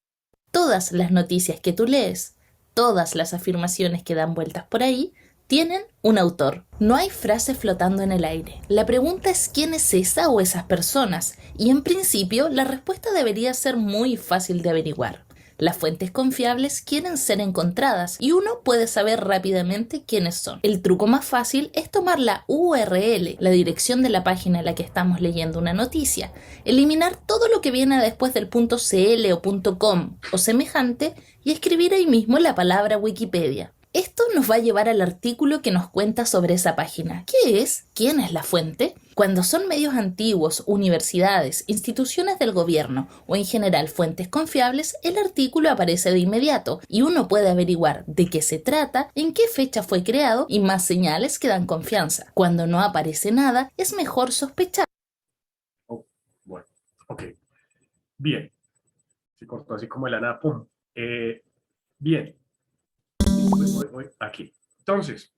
Todas las noticias que tú lees, todas las afirmaciones que dan vueltas por ahí, tienen un autor. No hay frase flotando en el aire. La pregunta es quién es esa o esas personas, y en principio la respuesta debería ser muy fácil de averiguar. Las fuentes confiables quieren ser encontradas y uno puede saber rápidamente quiénes son. El truco más fácil es tomar la URL, la dirección de la página en la que estamos leyendo una noticia, eliminar todo lo que viene después del .cl o .com o semejante y escribir ahí mismo la palabra Wikipedia. Esto nos va a llevar al artículo que nos cuenta sobre esa página. ¿Qué es? ¿Quién es la fuente? Cuando son medios antiguos, universidades, instituciones del gobierno o en general fuentes confiables, el artículo aparece de inmediato y uno puede averiguar de qué se trata, en qué fecha fue creado y más señales que dan confianza. Cuando no aparece nada, es mejor sospechar. Oh, bueno, ok. Bien. Se cortó así como de la nada. ¡Pum! Bien. Voy aquí. Entonces,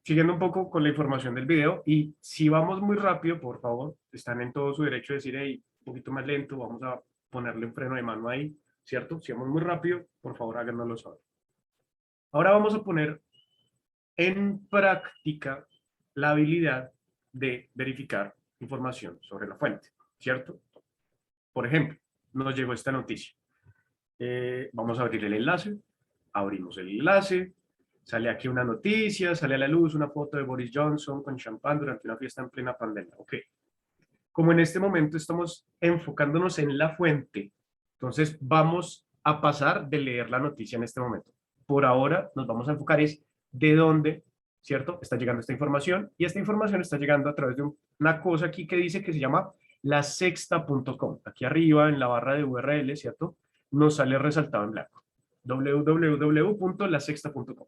siguiendo un poco con la información del video, y si vamos muy rápido, por favor, están en todo su derecho de decir, hey, un poquito más lento, vamos a ponerle un freno de mano ahí, ¿cierto? Si vamos muy rápido, por favor, háganoslo saber. Ahora vamos a poner en práctica la habilidad de verificar información sobre la fuente, ¿cierto? Por ejemplo, nos llegó esta noticia. Vamos a abrir el enlace, abrimos el enlace, sale aquí una noticia, sale a la luz una foto de Boris Johnson con champán durante una fiesta en plena pandemia. Ok. Como en este momento estamos enfocándonos en la fuente, entonces vamos a pasar de leer la noticia en este momento. Por ahora nos vamos a enfocar es de dónde, ¿cierto? Está llegando esta información, y esta información está llegando a través de una cosa aquí que dice que se llama lasexta.com. Aquí arriba en la barra de URL, ¿cierto? Nos sale resaltado en blanco. www.lasexta.com.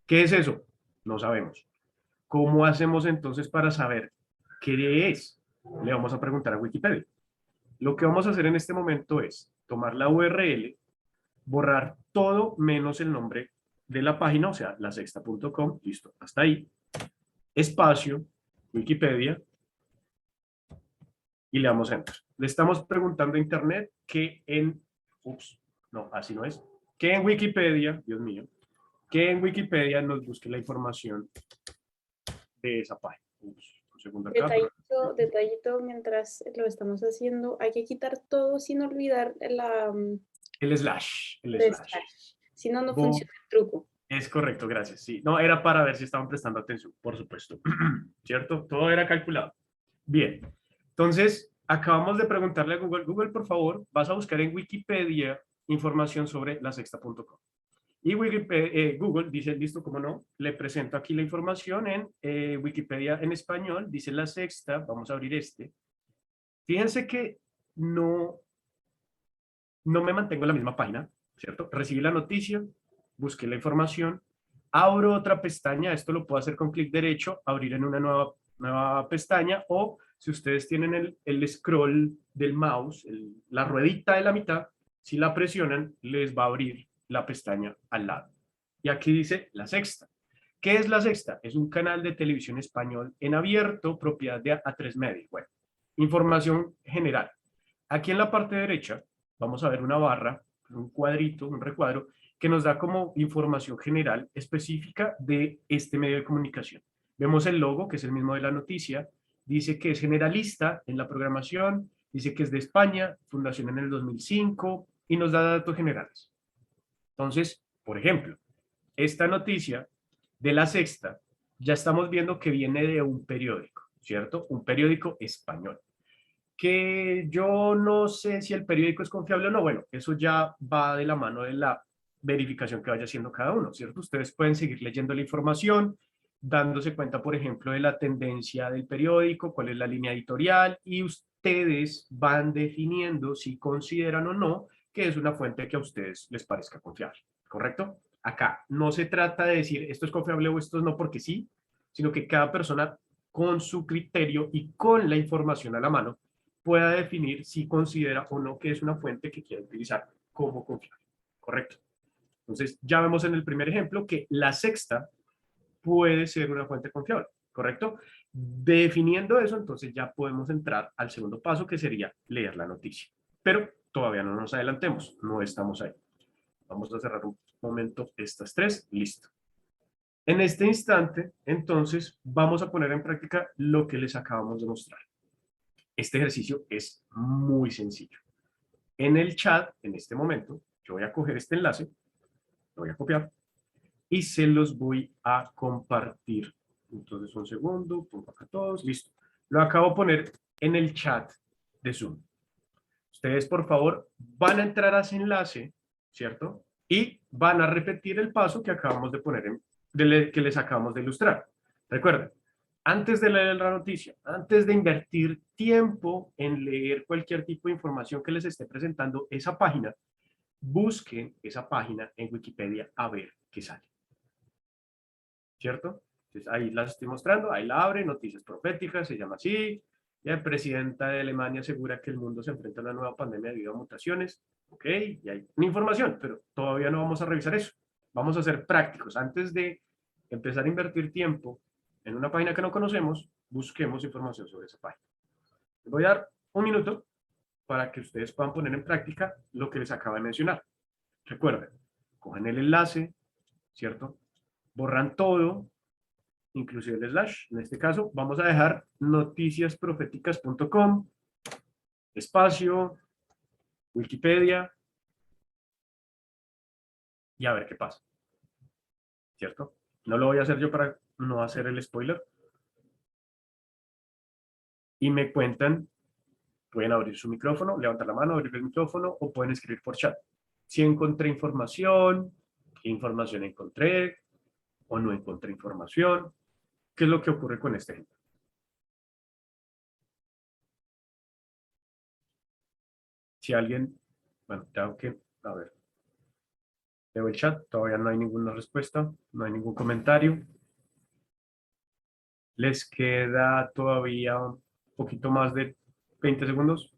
¿Qué es eso? No sabemos. ¿Cómo hacemos entonces para saber qué es? Le vamos a preguntar a Wikipedia. Lo que vamos a hacer en este momento es tomar la URL, borrar todo menos el nombre de la página, o sea, lasexta.com, listo, hasta ahí, espacio, Wikipedia, y le damos enter. Le estamos preguntando a internet que en, no, así no es, que en Wikipedia, Dios mío, que en Wikipedia nos busque la información de esa página. Un segundo acá. Detallito, mientras lo estamos haciendo, hay que quitar todo sin olvidar el slash. Si no, no funciona el truco. Es correcto, gracias. Sí, no, era para ver si estaban prestando atención, por supuesto. ¿Cierto? Todo era calculado. Bien. Entonces, acabamos de preguntarle a Google, Google, por favor, vas a buscar en Wikipedia información sobre lasexta.com. Y Google dice, listo, ¿cómo no? Le presento aquí la información en Wikipedia en español, dice La Sexta, vamos a abrir este. Fíjense que no me mantengo en la misma página, ¿cierto? Recibí la noticia, busqué la información, abro otra pestaña, esto lo puedo hacer con clic derecho, abrir en una nueva pestaña, o si ustedes tienen el scroll del mouse, la ruedita de la mitad, si la presionan, les va a abrir la pestaña al lado. Y aquí dice La Sexta. ¿Qué es La Sexta? Es un canal de televisión español en abierto, propiedad de A3 Media. Bueno, información general. Aquí en la parte derecha vamos a ver una barra, un cuadrito, un recuadro, que nos da como información general específica de este medio de comunicación. Vemos el logo, que es el mismo de la noticia, dice que es generalista en la programación, dice que es de España, fundación en el 2005, y nos da datos generales. Entonces, por ejemplo, esta noticia de La Sexta, ya estamos viendo que viene de un periódico, ¿cierto? Un periódico español. Que yo no sé si el periódico es confiable o no, bueno, eso ya va de la mano de la verificación que vaya haciendo cada uno, ¿cierto? Ustedes pueden seguir leyendo la información, dándose cuenta, por ejemplo, de la tendencia del periódico, cuál es la línea editorial, y ustedes van definiendo si consideran o no que es una fuente que a ustedes les parezca confiable, ¿correcto? Acá no se trata de decir esto es confiable o esto no porque sí, sino que cada persona con su criterio y con la información a la mano pueda definir si considera o no que es una fuente que quiere utilizar como confiable. ¿Correcto? Entonces, ya vemos en el primer ejemplo que la Sexta puede ser una fuente confiable. ¿Correcto? Definiendo eso, entonces ya podemos entrar al segundo paso, que sería leer la noticia. Pero todavía no nos adelantemos, no estamos ahí. Vamos a cerrar un momento estas tres, listo. En este instante, entonces, vamos a poner en práctica lo que les acabamos de mostrar. Este ejercicio es muy sencillo. En el chat, en este momento, yo voy a coger este enlace, lo voy a copiar y se los voy a compartir. Entonces, un segundo, pongo acá todos, listo. Lo acabo de poner en el chat de Zoom. Ustedes, por favor, van a entrar a ese enlace, ¿cierto? Y van a repetir el paso que acabamos de poner, que les acabamos de ilustrar. Recuerden, antes de leer la noticia, antes de invertir tiempo en leer cualquier tipo de información que les esté presentando esa página, busquen esa página en Wikipedia a ver qué sale. ¿Cierto? Entonces ahí las estoy mostrando, ahí la abre, noticias proféticas, se llama así. La presidenta de Alemania asegura que el mundo se enfrenta a una nueva pandemia debido a mutaciones. Ok, y hay una información, pero todavía no vamos a revisar eso. Vamos a ser prácticos. Antes de empezar a invertir tiempo en una página que no conocemos, busquemos información sobre esa página. Les voy a dar un minuto para que ustedes puedan poner en práctica lo que les acabo de mencionar. Recuerden, cojan el enlace, ¿cierto? Borran todo, inclusive el slash. En este caso, vamos a dejar noticiasproféticas.com, espacio, Wikipedia, y a ver qué pasa. ¿Cierto? No lo voy a hacer yo para no hacer el spoiler. Y me cuentan, pueden abrir su micrófono, levantar la mano, abrir el micrófono, o pueden escribir por chat. Si encontré información, qué información encontré, o no encontré información. ¿Qué es lo que ocurre con este ejemplo? Si alguien, bueno, tengo que, a ver, leo el chat, todavía no hay ninguna respuesta, no hay ningún comentario. Les queda todavía un poquito más de 20 segundos.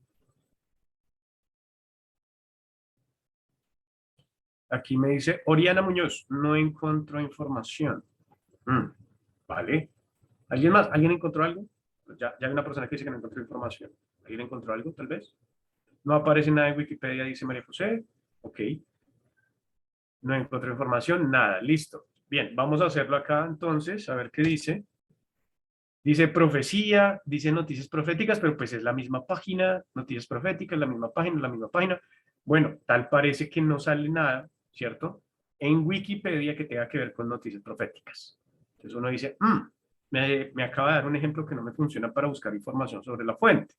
Aquí me dice, Oriana Muñoz, no encuentro información. Vale. ¿Alguien más? ¿Alguien encontró algo? Ya hay una persona que dice que no encontró información. ¿Alguien encontró algo, tal vez? No aparece nada en Wikipedia, dice María José. Ok. No encontré información, nada. Listo. Bien, vamos a hacerlo acá entonces, a ver qué dice. Dice profecía, dice noticias proféticas, pero pues es la misma página, noticias proféticas, la misma página, la misma página. Bueno, tal parece que no sale nada, ¿cierto? En Wikipedia que tenga que ver con noticias proféticas. Entonces uno dice, me acaba de dar un ejemplo que no me funciona para buscar información sobre la fuente.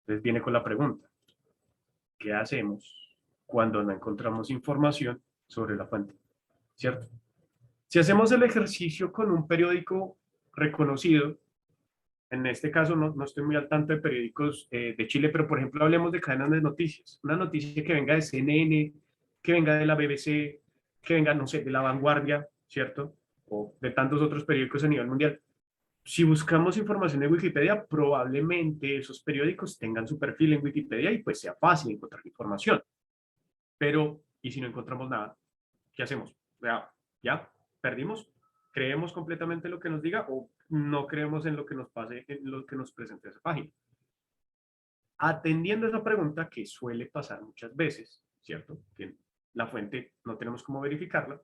Entonces viene con la pregunta, ¿qué hacemos cuando no encontramos información sobre la fuente? ¿Cierto? Si hacemos el ejercicio con un periódico reconocido, en este caso no estoy muy al tanto de periódicos de Chile, pero por ejemplo hablemos de cadenas de noticias. Una noticia que venga de CNN, que venga de la BBC, que venga, no sé, de La Vanguardia, ¿cierto? O de tantos otros periódicos a nivel mundial. Si buscamos información en Wikipedia, probablemente esos periódicos tengan su perfil en Wikipedia y pues sea fácil encontrar información. Pero, ¿y si no encontramos nada? ¿Qué hacemos? ¿Ya? ¿Perdimos? ¿Creemos completamente lo que nos diga o no creemos en lo que nos pase, en lo que nos presente esa página? Atendiendo a esa pregunta, que suele pasar muchas veces, ¿cierto? Que la fuente no tenemos cómo verificarla,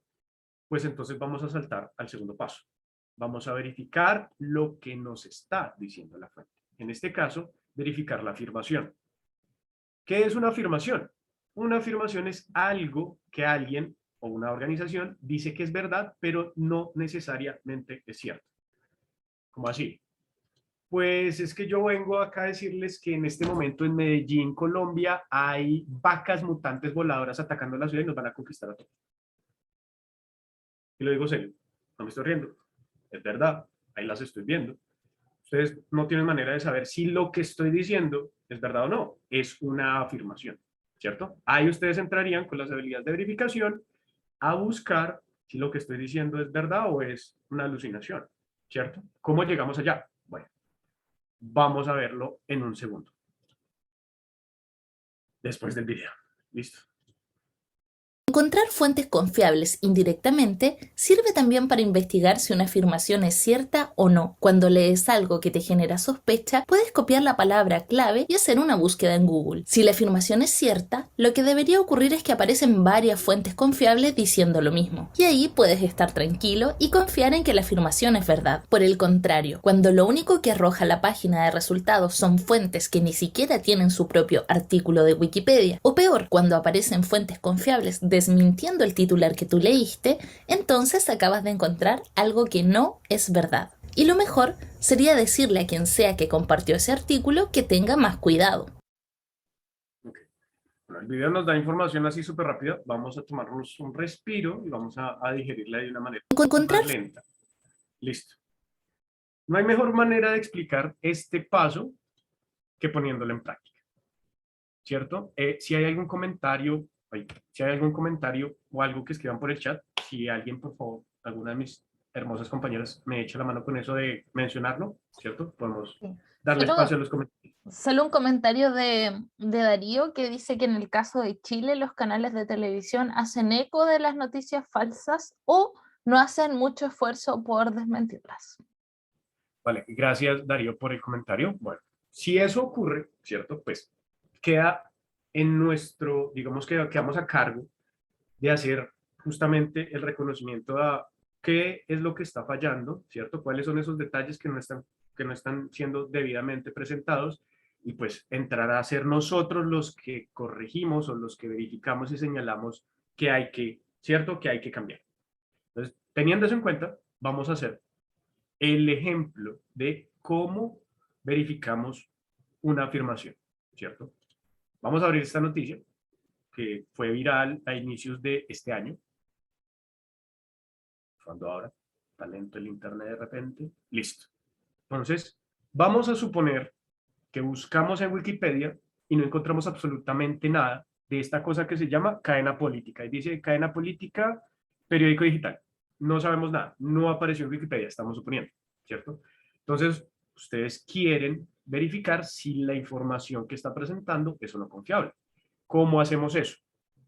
pues entonces vamos a saltar al segundo paso. Vamos a verificar lo que nos está diciendo la fuente. En este caso, verificar la afirmación. ¿Qué es una afirmación? Una afirmación es algo que alguien o una organización dice que es verdad, pero no necesariamente es cierto. ¿Cómo así? Pues es que yo vengo acá a decirles que en este momento en Medellín, Colombia, hay vacas mutantes voladoras atacando la ciudad y nos van a conquistar a todos. Y lo digo serio, no me estoy riendo. Es verdad, ahí las estoy viendo. Ustedes no tienen manera de saber si lo que estoy diciendo es verdad o no. Es una afirmación, ¿cierto? Ahí ustedes entrarían con las habilidades de verificación a buscar si lo que estoy diciendo es verdad o es una alucinación, ¿cierto? ¿Cómo llegamos allá? Bueno, vamos a verlo en un segundo. después del video. Listo. Encontrar fuentes confiables indirectamente sirve también para investigar si una afirmación es cierta o no. Cuando lees algo que te genera sospecha, puedes copiar la palabra clave y hacer una búsqueda en Google. Si la afirmación es cierta, lo que debería ocurrir es que aparecen varias fuentes confiables diciendo lo mismo. Y ahí puedes estar tranquilo y confiar en que la afirmación es verdad. Por el contrario, cuando lo único que arroja la página de resultados son fuentes que ni siquiera tienen su propio artículo de Wikipedia, o peor, cuando aparecen fuentes confiables desmintiendo el titular que tú leíste, entonces acabas de encontrar algo que no es verdad. Y lo mejor sería decirle a quien sea que compartió ese artículo que tenga más cuidado. Okay. Bueno, el video nos da información así súper rápida. Vamos a tomarnos un respiro y vamos a digerirla de una manera más lenta. Listo. No hay mejor manera de explicar este paso que poniéndolo en práctica, ¿cierto? Si hay algún comentario o algo que escriban por el chat, si alguien, por favor, alguna de mis hermosas compañeras me echa la mano con eso de mencionarlo, ¿cierto? Podemos darle espacio a los comentarios. Solo un comentario de Darío que dice que en el caso de Chile los canales de televisión hacen eco de las noticias falsas o no hacen mucho esfuerzo por desmentirlas. Vale, gracias Darío por el comentario. Bueno, si eso ocurre, ¿cierto? Pues queda en nuestro, digamos que quedamos a cargo de hacer justamente el reconocimiento a qué es lo que está fallando, ¿cierto? Cuáles son esos detalles que no están siendo debidamente presentados y pues entrar a ser nosotros los que corregimos o los que verificamos y señalamos que hay que, ¿cierto? Que hay que cambiar. Entonces, teniendo eso en cuenta, vamos a hacer el ejemplo de cómo verificamos una afirmación, ¿cierto? Vamos a abrir esta noticia que fue viral a inicios de este año. Cuando ahora, está lento el internet de repente. Listo. Entonces, vamos a suponer que buscamos en Wikipedia y no encontramos absolutamente nada de esta cosa que se llama cadena política. Y dice cadena política, periódico digital. No sabemos nada. No apareció en Wikipedia, estamos suponiendo, ¿cierto? Entonces, ustedes quieren verificar si la información que está presentando es o no confiable. ¿Cómo hacemos eso?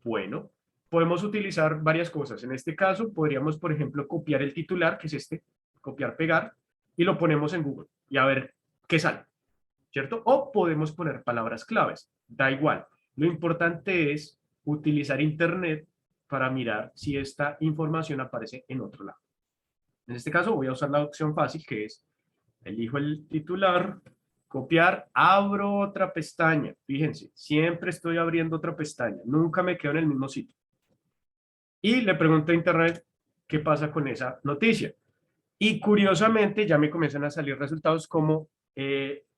Bueno, podemos utilizar varias cosas. En este caso, podríamos, por ejemplo, copiar el titular, que es este, copiar, pegar, y lo ponemos en Google y a ver qué sale, ¿cierto? O podemos poner palabras claves, da igual. Lo importante es utilizar Internet para mirar si esta información aparece en otro lado. En este caso voy a usar la opción fácil, que es elijo el titular, copiar, abro otra pestaña. Fíjense, siempre estoy abriendo otra pestaña, nunca me quedo en el mismo sitio. Y le pregunto a Internet qué pasa con esa noticia. Y curiosamente ya me comienzan a salir resultados como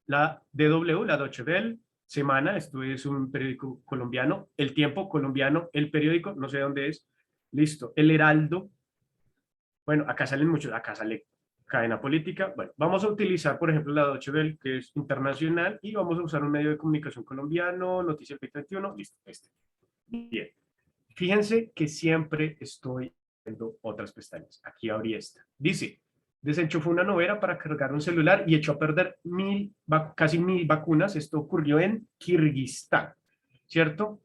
la DW, la Deutsche Welle, Semana, esto es un periódico colombiano, El Tiempo colombiano, El Periódico, no sé dónde es, listo, El Heraldo, bueno, acá salen muchos, acá sale Cadena Política, bueno, vamos a utilizar, por ejemplo, la Deutsche Welle, que es internacional, y vamos a usar un medio de comunicación colombiano, Noticias 21, listo, este. Bien, fíjense que siempre estoy viendo otras pestañas, aquí abrí esta, dice, desenchufó una nevera para cargar un celular y echó a perder casi 1000 vacunas. Esto ocurrió en Kirguistán, ¿cierto?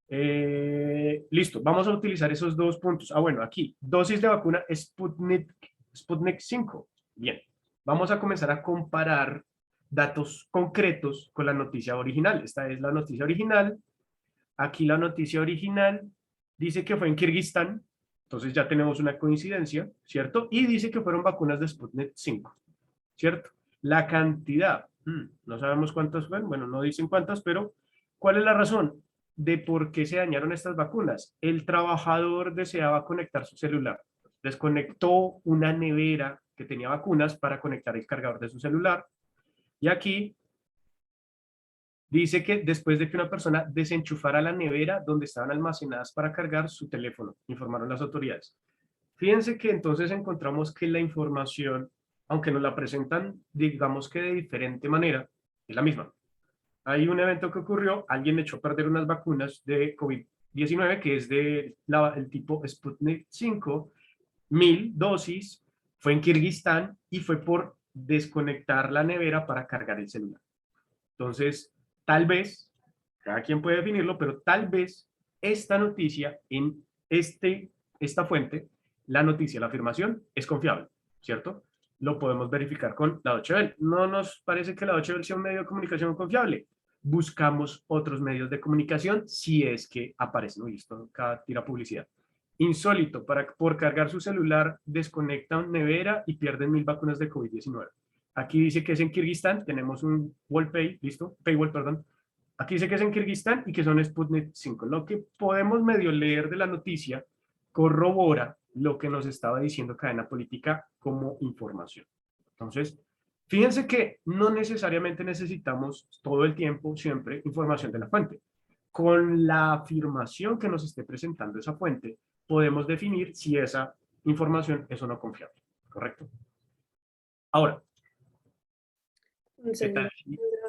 Listo, vamos a utilizar esos dos puntos. Ah, bueno, aquí, dosis de vacuna Sputnik 5. Bien, vamos a comenzar a comparar datos concretos con la noticia original. Esta es la noticia original. Aquí la noticia original dice que fue en Kirguistán. Entonces ya tenemos una coincidencia, ¿cierto? Y dice que fueron vacunas de Sputnik 5, ¿cierto? La cantidad, no sabemos cuántas fueron, bueno, no dicen cuántas, pero ¿cuál es la razón de por qué se dañaron estas vacunas? El trabajador deseaba conectar su celular, desconectó una nevera que tenía vacunas para conectar el cargador de su celular, y aquí dice que después de que una persona desenchufara la nevera donde estaban almacenadas para cargar su teléfono, informaron las autoridades. Fíjense que entonces encontramos que la información, aunque nos la presentan, digamos que de diferente manera, es la misma. Hay un evento que ocurrió, alguien echó a perder unas vacunas de COVID-19, que es del tipo Sputnik 5, 1000 dosis, fue en Kirguistán y fue por desconectar la nevera para cargar el celular. Entonces, tal vez cada quien puede definirlo, pero tal vez esta noticia en esta fuente, la noticia, la afirmación, es confiable, ¿cierto? Lo podemos verificar con la Deutsche Welle. No nos parece que la Deutsche Welle sea un medio de comunicación confiable. Buscamos otros medios de comunicación si es que aparecen. Uy, esto cada tira publicidad. Insólito, por cargar su celular desconectan nevera y pierden 1000 vacunas de COVID-19. Aquí dice que es en Kirguistán, tenemos un WallPay, listo, Paywall, perdón. Aquí dice que es en Kirguistán y que son Sputnik 5. Lo que podemos medio leer de la noticia corrobora lo que nos estaba diciendo Cadena Política como información. Entonces, fíjense que no necesariamente necesitamos todo el tiempo, siempre, información de la fuente. Con la afirmación que nos esté presentando esa fuente, podemos definir si esa información es o no confiable, ¿correcto? Ahora, Un segundo,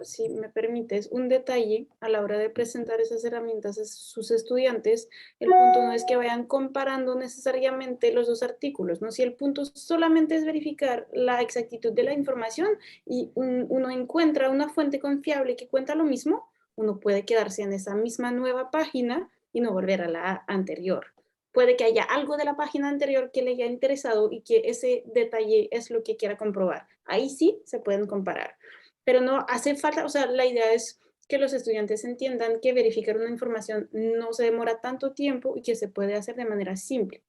si me permites, un detalle a la hora de presentar esas herramientas a sus estudiantes, el punto no es que vayan comparando necesariamente los dos artículos, ¿no? Si el punto solamente es verificar la exactitud de la información y uno encuentra una fuente confiable que cuenta lo mismo, uno puede quedarse en esa misma nueva página y no volver a la anterior. Puede que haya algo de la página anterior que le haya interesado y que ese detalle es lo que quiera comprobar. Ahí sí se pueden comparar. Pero no hace falta, o sea, la idea es que los estudiantes entiendan que verificar una información no se demora tanto tiempo y que se puede hacer de manera simple.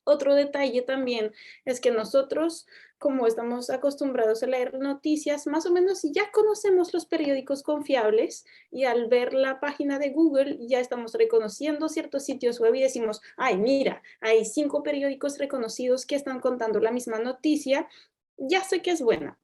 Otro detalle también es que nosotros, como estamos acostumbrados a leer noticias, más o menos ya conocemos los periódicos confiables y al ver la página de Google ya estamos reconociendo ciertos sitios web y decimos, ay, mira, hay 5 periódicos reconocidos que están contando la misma noticia, ya sé que es buena.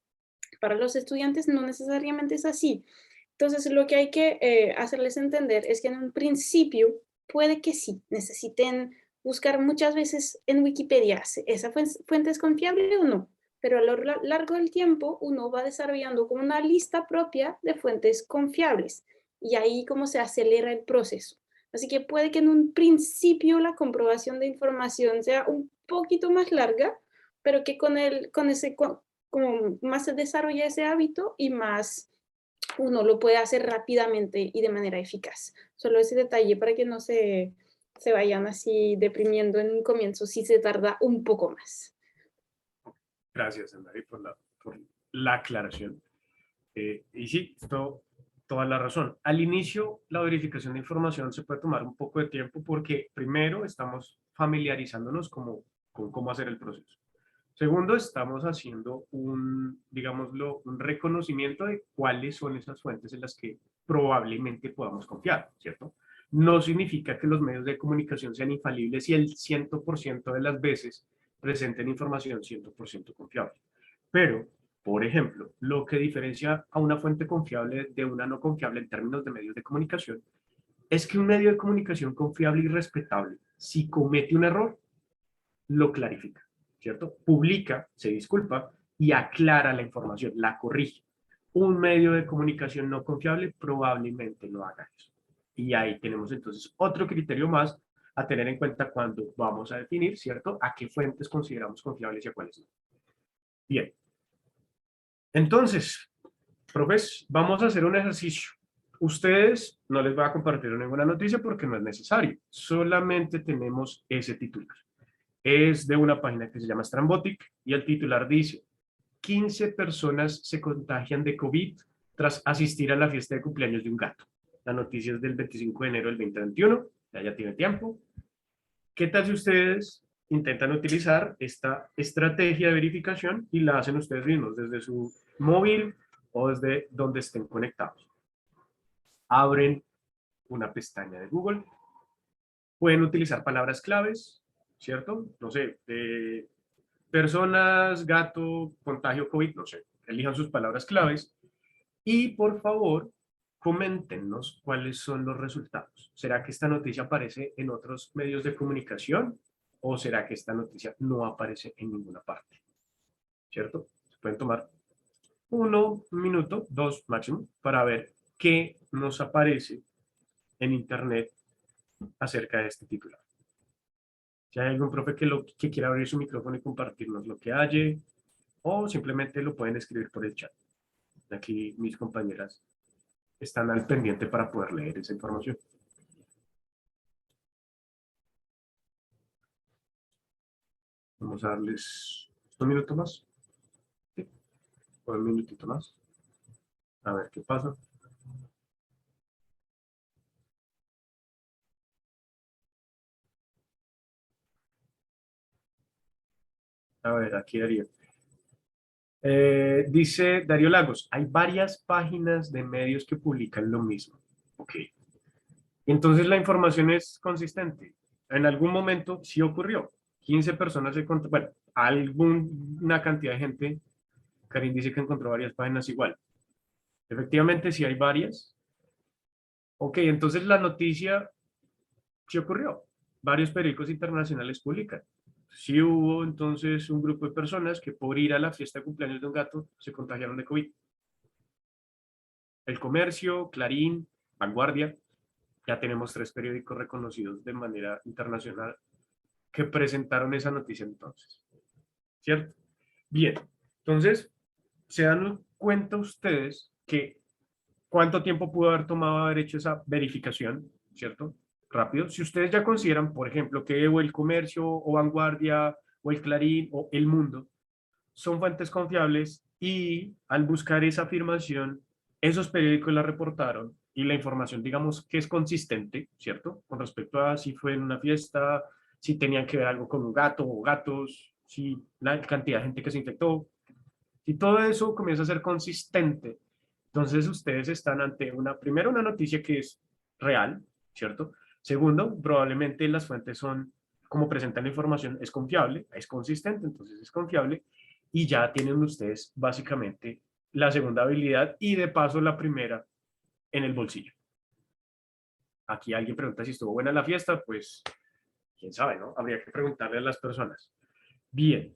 Para los estudiantes no necesariamente es así. Entonces, lo que hay que hacerles entender es que en un principio puede que sí, necesiten buscar muchas veces en Wikipedia, ¿esa fuente es confiable o no? Pero a lo largo del tiempo uno va desarrollando como una lista propia de fuentes confiables y ahí como se acelera el proceso. Así que puede que en un principio la comprobación de información sea un poquito más larga, pero que con ese como más se desarrolla ese hábito y más uno lo puede hacer rápidamente y de manera eficaz. Solo ese detalle para que no se vayan así deprimiendo en un comienzo si se tarda un poco más. Gracias, André, por la aclaración. Y sí, toda la razón. Al inicio, la verificación de información se puede tomar un poco de tiempo porque primero estamos familiarizándonos con cómo hacer el proceso. Segundo, estamos haciendo digámoslo, un reconocimiento de cuáles son esas fuentes en las que probablemente podamos confiar, ¿cierto? No significa que los medios de comunicación sean infalibles y el 100% de las veces presenten información 100% confiable. Pero, por ejemplo, lo que diferencia a una fuente confiable de una no confiable en términos de medios de comunicación es que un medio de comunicación confiable y respetable, si comete un error, lo clarifica, ¿cierto? Publica, se disculpa y aclara la información, la corrige. Un medio de comunicación no confiable probablemente no haga eso. Y ahí tenemos entonces otro criterio más a tener en cuenta cuando vamos a definir, ¿cierto? A qué fuentes consideramos confiables y a cuáles no. Bien. Entonces, profes, vamos a hacer un ejercicio. Ustedes no les voy a compartir ninguna noticia porque no es necesario. Solamente tenemos ese titular. Es de una página que se llama Strambotic y el titular dice 15 personas se contagian de COVID tras asistir a la fiesta de cumpleaños de un gato. La noticia es del 25 de enero del 2021, ya tiene tiempo. ¿Qué tal si ustedes intentan utilizar esta estrategia de verificación y la hacen ustedes mismos desde su móvil o desde donde estén conectados? Abren una pestaña de Google, pueden utilizar palabras claves, ¿cierto? No sé, personas, gato, contagio COVID, no sé, elijan sus palabras claves y por favor coméntenos cuáles son los resultados. ¿Será que esta noticia aparece en otros medios de comunicación o será que esta noticia no aparece en ninguna parte? ¿Cierto? Se pueden tomar 1 minuto, 2 máximo, para ver qué nos aparece en internet acerca de este titular. Si hay algún profe que quiera abrir su micrófono y compartirnos lo que haya, o simplemente lo pueden escribir por el chat. Aquí mis compañeras están al pendiente para poder leer esa información. Vamos a darles un minuto más. ¿Sí? Un minutito más. A ver qué pasa. A ver, aquí Darío. Dice Darío Lagos, hay varias páginas de medios que publican lo mismo. Ok. Entonces la información es consistente. En algún momento sí ocurrió. 15 personas se encontró, bueno, alguna cantidad de gente, Karim dice que encontró varias páginas igual. Efectivamente, sí hay varias. Ok, entonces la noticia sí ocurrió. Varios periódicos internacionales publican. Sí hubo entonces un grupo de personas que por ir a la fiesta de cumpleaños de un gato se contagiaron de COVID. El Comercio, Clarín, Vanguardia, ya tenemos 3 periódicos reconocidos de manera internacional que presentaron esa noticia entonces. ¿Cierto? Bien, entonces, se dan cuenta ustedes que cuánto tiempo pudo haber tomado haber hecho esa verificación, ¿cierto? Rápido. Si ustedes ya consideran, por ejemplo, que o el Comercio, o Vanguardia, o el Clarín, o El Mundo, son fuentes confiables y al buscar esa afirmación, esos periódicos la reportaron y la información, digamos, que es consistente, ¿cierto? Con respecto a si fue en una fiesta, si tenían que ver algo con un gato o gatos, si la cantidad de gente que se infectó, si todo eso comienza a ser consistente, entonces ustedes están ante primero una noticia que es real, ¿cierto? Segundo, probablemente las fuentes son, como presentan la información, es confiable, es consistente, entonces es confiable, y ya tienen ustedes básicamente la segunda habilidad y de paso la primera en el bolsillo. Aquí alguien pregunta si estuvo buena la fiesta, pues quién sabe, ¿no? Habría que preguntarle a las personas. Bien,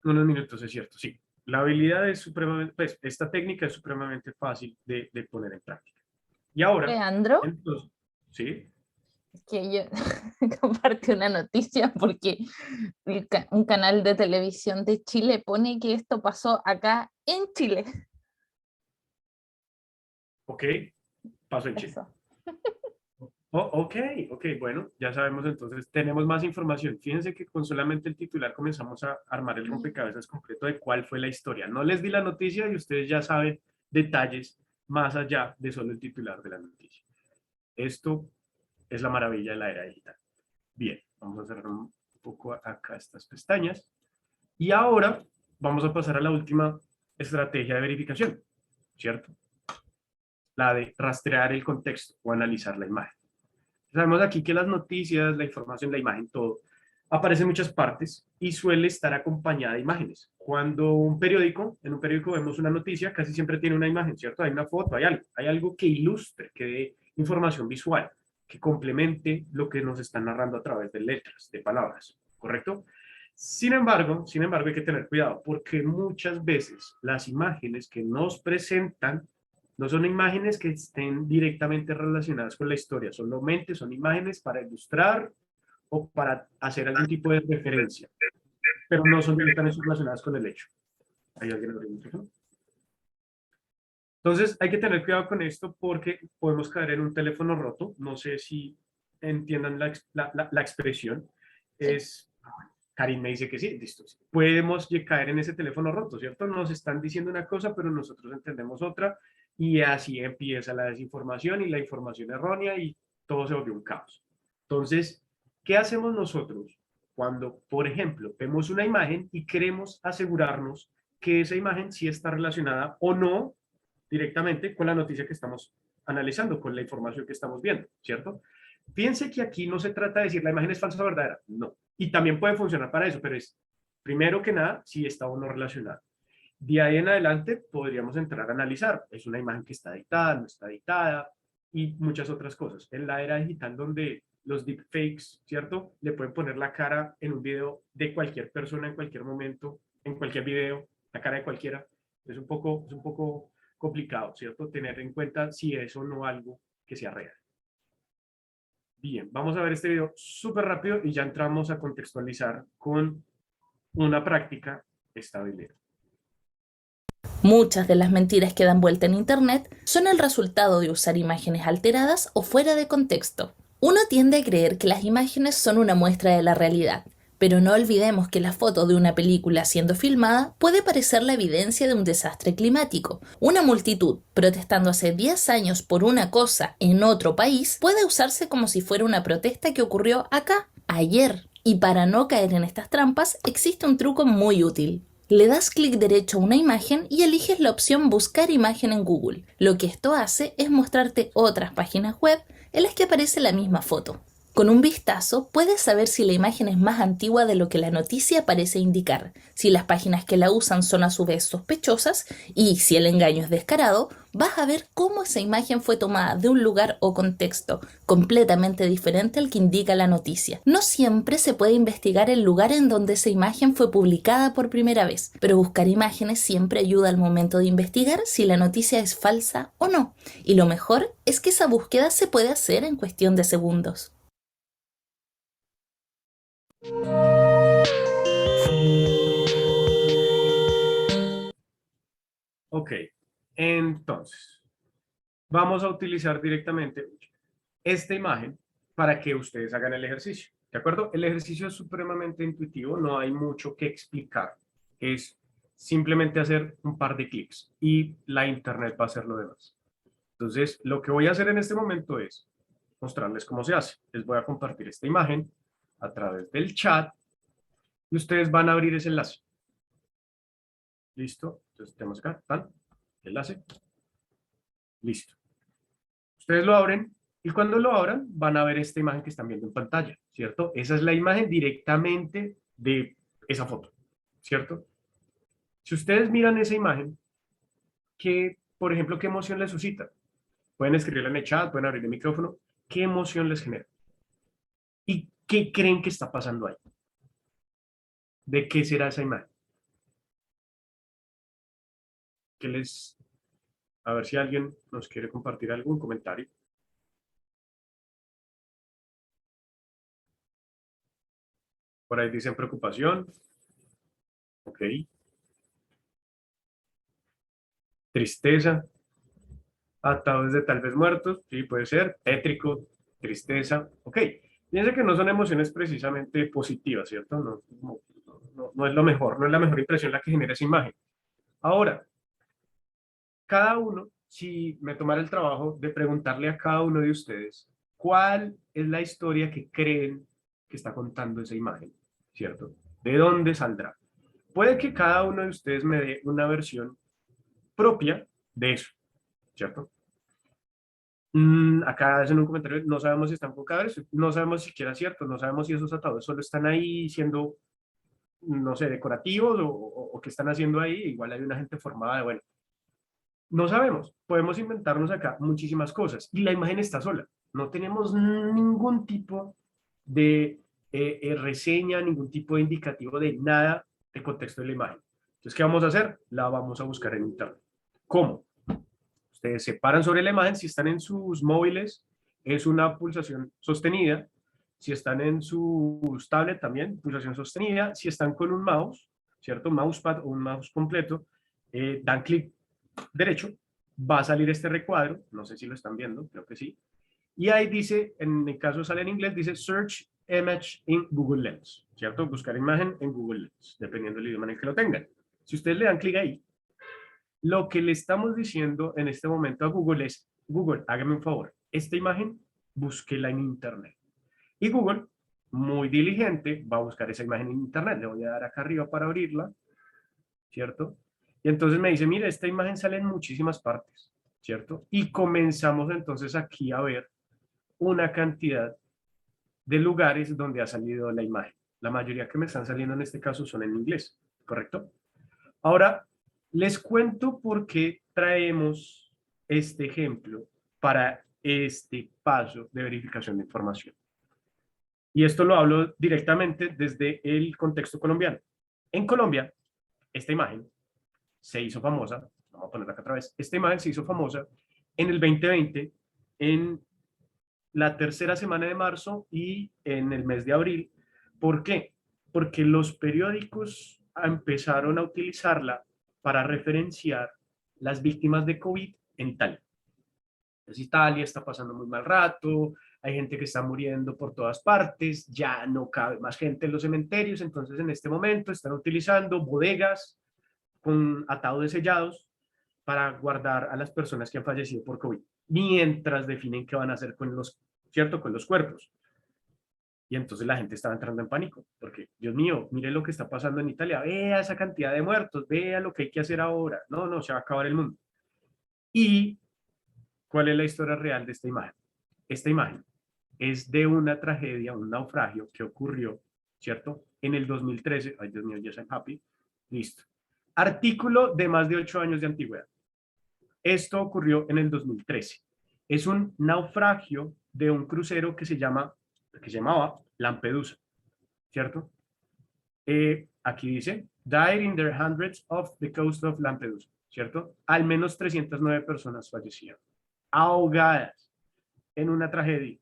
unos minutos, es cierto, sí. La habilidad es supremamente, pues esta técnica es supremamente fácil de poner en práctica. Y ahora, Leandro, entonces, ¿sí? que yo compartí una noticia porque un canal de televisión de Chile pone que esto pasó acá en Chile. Ok, paso en Chile. Eso. Oh, ok, bueno, ya sabemos entonces, tenemos más información. Fíjense que con solamente el titular comenzamos a armar el rompecabezas completo de cuál fue la historia. No les di la noticia y ustedes ya saben detalles más allá de solo el titular de la noticia. Esto es la maravilla de la era digital. Bien, vamos a cerrar un poco acá estas pestañas. Y ahora vamos a pasar a la última estrategia de verificación, ¿cierto? La de rastrear el contexto o analizar la imagen. Sabemos aquí que las noticias, la información, la imagen, todo, aparece en muchas partes y suele estar acompañada de imágenes. Cuando en un periódico vemos una noticia, casi siempre tiene una imagen, ¿cierto? Hay una foto, hay algo que ilustre, que dé información visual, que complemente lo que nos están narrando a través de letras, de palabras, ¿correcto? Sin embargo, hay que tener cuidado porque muchas veces las imágenes que nos presentan no son imágenes que estén directamente relacionadas con la historia, solamente son imágenes para ilustrar o para hacer algún tipo de referencia, pero no son directamente relacionadas con el hecho. ¿Hay alguien abriendo el micrófono? Entonces hay que tener cuidado con esto porque podemos caer en un teléfono roto. No sé si entiendan la expresión. Sí. Es, Karim me dice que sí, listo. Podemos caer en ese teléfono roto, ¿cierto? Nos están diciendo una cosa, pero nosotros entendemos otra y así empieza la desinformación y la información errónea y todo se volvió un caos. Entonces, ¿qué hacemos nosotros cuando, por ejemplo, vemos una imagen y queremos asegurarnos que esa imagen sí está relacionada o no directamente con la noticia que estamos analizando, con la información que estamos viendo, ¿cierto? Piense que aquí no se trata de decir la imagen es falsa o verdadera, no. Y también puede funcionar para eso, pero es, primero que nada, si está o no relacionada. De ahí en adelante podríamos entrar a analizar, es una imagen que está editada, no está editada, y muchas otras cosas. En la era digital donde los deepfakes, ¿cierto? Le pueden poner la cara en un video de cualquier persona en cualquier momento, en cualquier video, la cara de cualquiera. Es un poco complicado, ¿cierto? Tener en cuenta si es o no algo que sea real. Bien, vamos a ver este video súper rápido y ya entramos a contextualizar con una práctica esta habilidad. Muchas de las mentiras que dan vuelta en Internet son el resultado de usar imágenes alteradas o fuera de contexto. Uno tiende a creer que las imágenes son una muestra de la realidad, pero no olvidemos que la foto de una película siendo filmada puede parecer la evidencia de un desastre climático. Una multitud protestando hace 10 años por una cosa en otro país puede usarse como si fuera una protesta que ocurrió acá, ayer. Y para no caer en estas trampas, existe un truco muy útil. Le das clic derecho a una imagen y eliges la opción Buscar imagen en Google. Lo que esto hace es mostrarte otras páginas web en las que aparece la misma foto. Con un vistazo puedes saber si la imagen es más antigua de lo que la noticia parece indicar, si las páginas que la usan son a su vez sospechosas y si el engaño es descarado, vas a ver cómo esa imagen fue tomada de un lugar o contexto completamente diferente al que indica la noticia. No siempre se puede investigar el lugar en donde esa imagen fue publicada por primera vez, pero buscar imágenes siempre ayuda al momento de investigar si la noticia es falsa o no. Y lo mejor es que esa búsqueda se puede hacer en cuestión de segundos. Ok, entonces, vamos a utilizar directamente esta imagen para que ustedes hagan el ejercicio, ¿de acuerdo? El ejercicio es supremamente intuitivo, no hay mucho que explicar, es simplemente hacer un par de clics y la internet va a hacer lo demás. Entonces, lo que voy a hacer en este momento es mostrarles cómo se hace. Les voy a compartir esta imagen a través del chat y ustedes van a abrir ese enlace. ¿Listo? Entonces tenemos acá, ¿tan? Enlace. Listo. Ustedes lo abren y cuando lo abran van a ver esta imagen que están viendo en pantalla, ¿cierto? Esa es la imagen directamente de esa foto, ¿cierto? Si ustedes miran esa imagen, por ejemplo, ¿qué emoción les suscita? Pueden escribirla en el chat, pueden abrir el micrófono. ¿Qué emoción les genera? ¿Y qué creen que está pasando ahí? ¿De qué será esa imagen? A ver si alguien nos quiere compartir algún comentario. Por ahí dicen preocupación. Ok. Tristeza. Atados de tal vez muertos. Sí, puede ser. Tétrico. Tristeza. Ok. Piensa que no son emociones precisamente positivas, ¿cierto? No es lo mejor. No es la mejor impresión la que genera esa imagen. Ahora, cada uno, si me tomara el trabajo de preguntarle a cada uno de ustedes cuál es la historia que creen que está contando esa imagen, ¿cierto? ¿De dónde saldrá? Puede que cada uno de ustedes me dé una versión propia de eso, ¿cierto? Acá hacen un comentario, no sabemos si están con cadáveres, no sabemos si siquiera es cierto, no sabemos si esos ataúdes solo están ahí siendo, no sé, decorativos o qué están haciendo ahí, igual hay una gente formada, bueno, no sabemos, podemos inventarnos acá muchísimas cosas y la imagen está sola, no tenemos ningún tipo de reseña, ningún tipo de indicativo de nada de contexto de la imagen. Entonces, ¿qué vamos a hacer? La vamos a buscar en internet. ¿Cómo? Ustedes se paran sobre la imagen, si están en sus móviles, es una pulsación sostenida, si están en sus tablets también, pulsación sostenida, si están con un mouse, ¿cierto? Un mousepad o un mouse completo, dan clic derecho, va a salir este recuadro, no sé si lo están viendo, creo que sí, y ahí dice, en el caso sale en inglés, dice Search Image in Google Lens, ¿cierto? Buscar imagen en Google Lens, dependiendo del idioma en el que lo tengan. Si ustedes le dan clic ahí, lo que le estamos diciendo en este momento a Google es, Google, hágame un favor, esta imagen, búsquela en internet. Y Google, muy diligente, va a buscar esa imagen en internet. Le voy a dar acá arriba para abrirla, ¿cierto? Y entonces me dice, mira, esta imagen sale en muchísimas partes, ¿cierto? Y comenzamos entonces aquí a ver una cantidad de lugares donde ha salido la imagen. La mayoría que me están saliendo en este caso son en inglés, ¿correcto? Ahora, les cuento por qué traemos este ejemplo para este paso de verificación de información. Y esto lo hablo directamente desde el contexto colombiano. En Colombia, esta imagen se hizo famosa, vamos a ponerla acá otra vez, esta imagen se hizo famosa en el 2020, en la tercera semana de marzo y en el mes de abril. ¿Por qué? Porque los periódicos empezaron a utilizarla para referenciar las víctimas de COVID en Italia. Entonces, Italia está pasando muy mal rato, hay gente que está muriendo por todas partes, ya no cabe más gente en los cementerios, entonces en este momento están utilizando bodegas con ataúdes sellados para guardar a las personas que han fallecido por COVID, mientras definen qué van a hacer con los, ¿cierto? Con los cuerpos. Y entonces la gente estaba entrando en pánico, porque, Dios mío, mire lo que está pasando en Italia, vea esa cantidad de muertos, vea lo que hay que hacer ahora, no, se va a acabar el mundo. ¿Y cuál es la historia real de esta imagen? Esta imagen es de una tragedia, un naufragio que ocurrió, ¿cierto? En el 2013, ay Dios mío, yes I'm happy, listo. Artículo de más de 8 años de antigüedad. Esto ocurrió en el 2013. Es un naufragio de un crucero que se llamaba Lampedusa, ¿cierto? Aquí dice, died in the hundreds of the coast of Lampedusa, ¿cierto? Al menos 309 personas fallecieron, ahogadas en una tragedia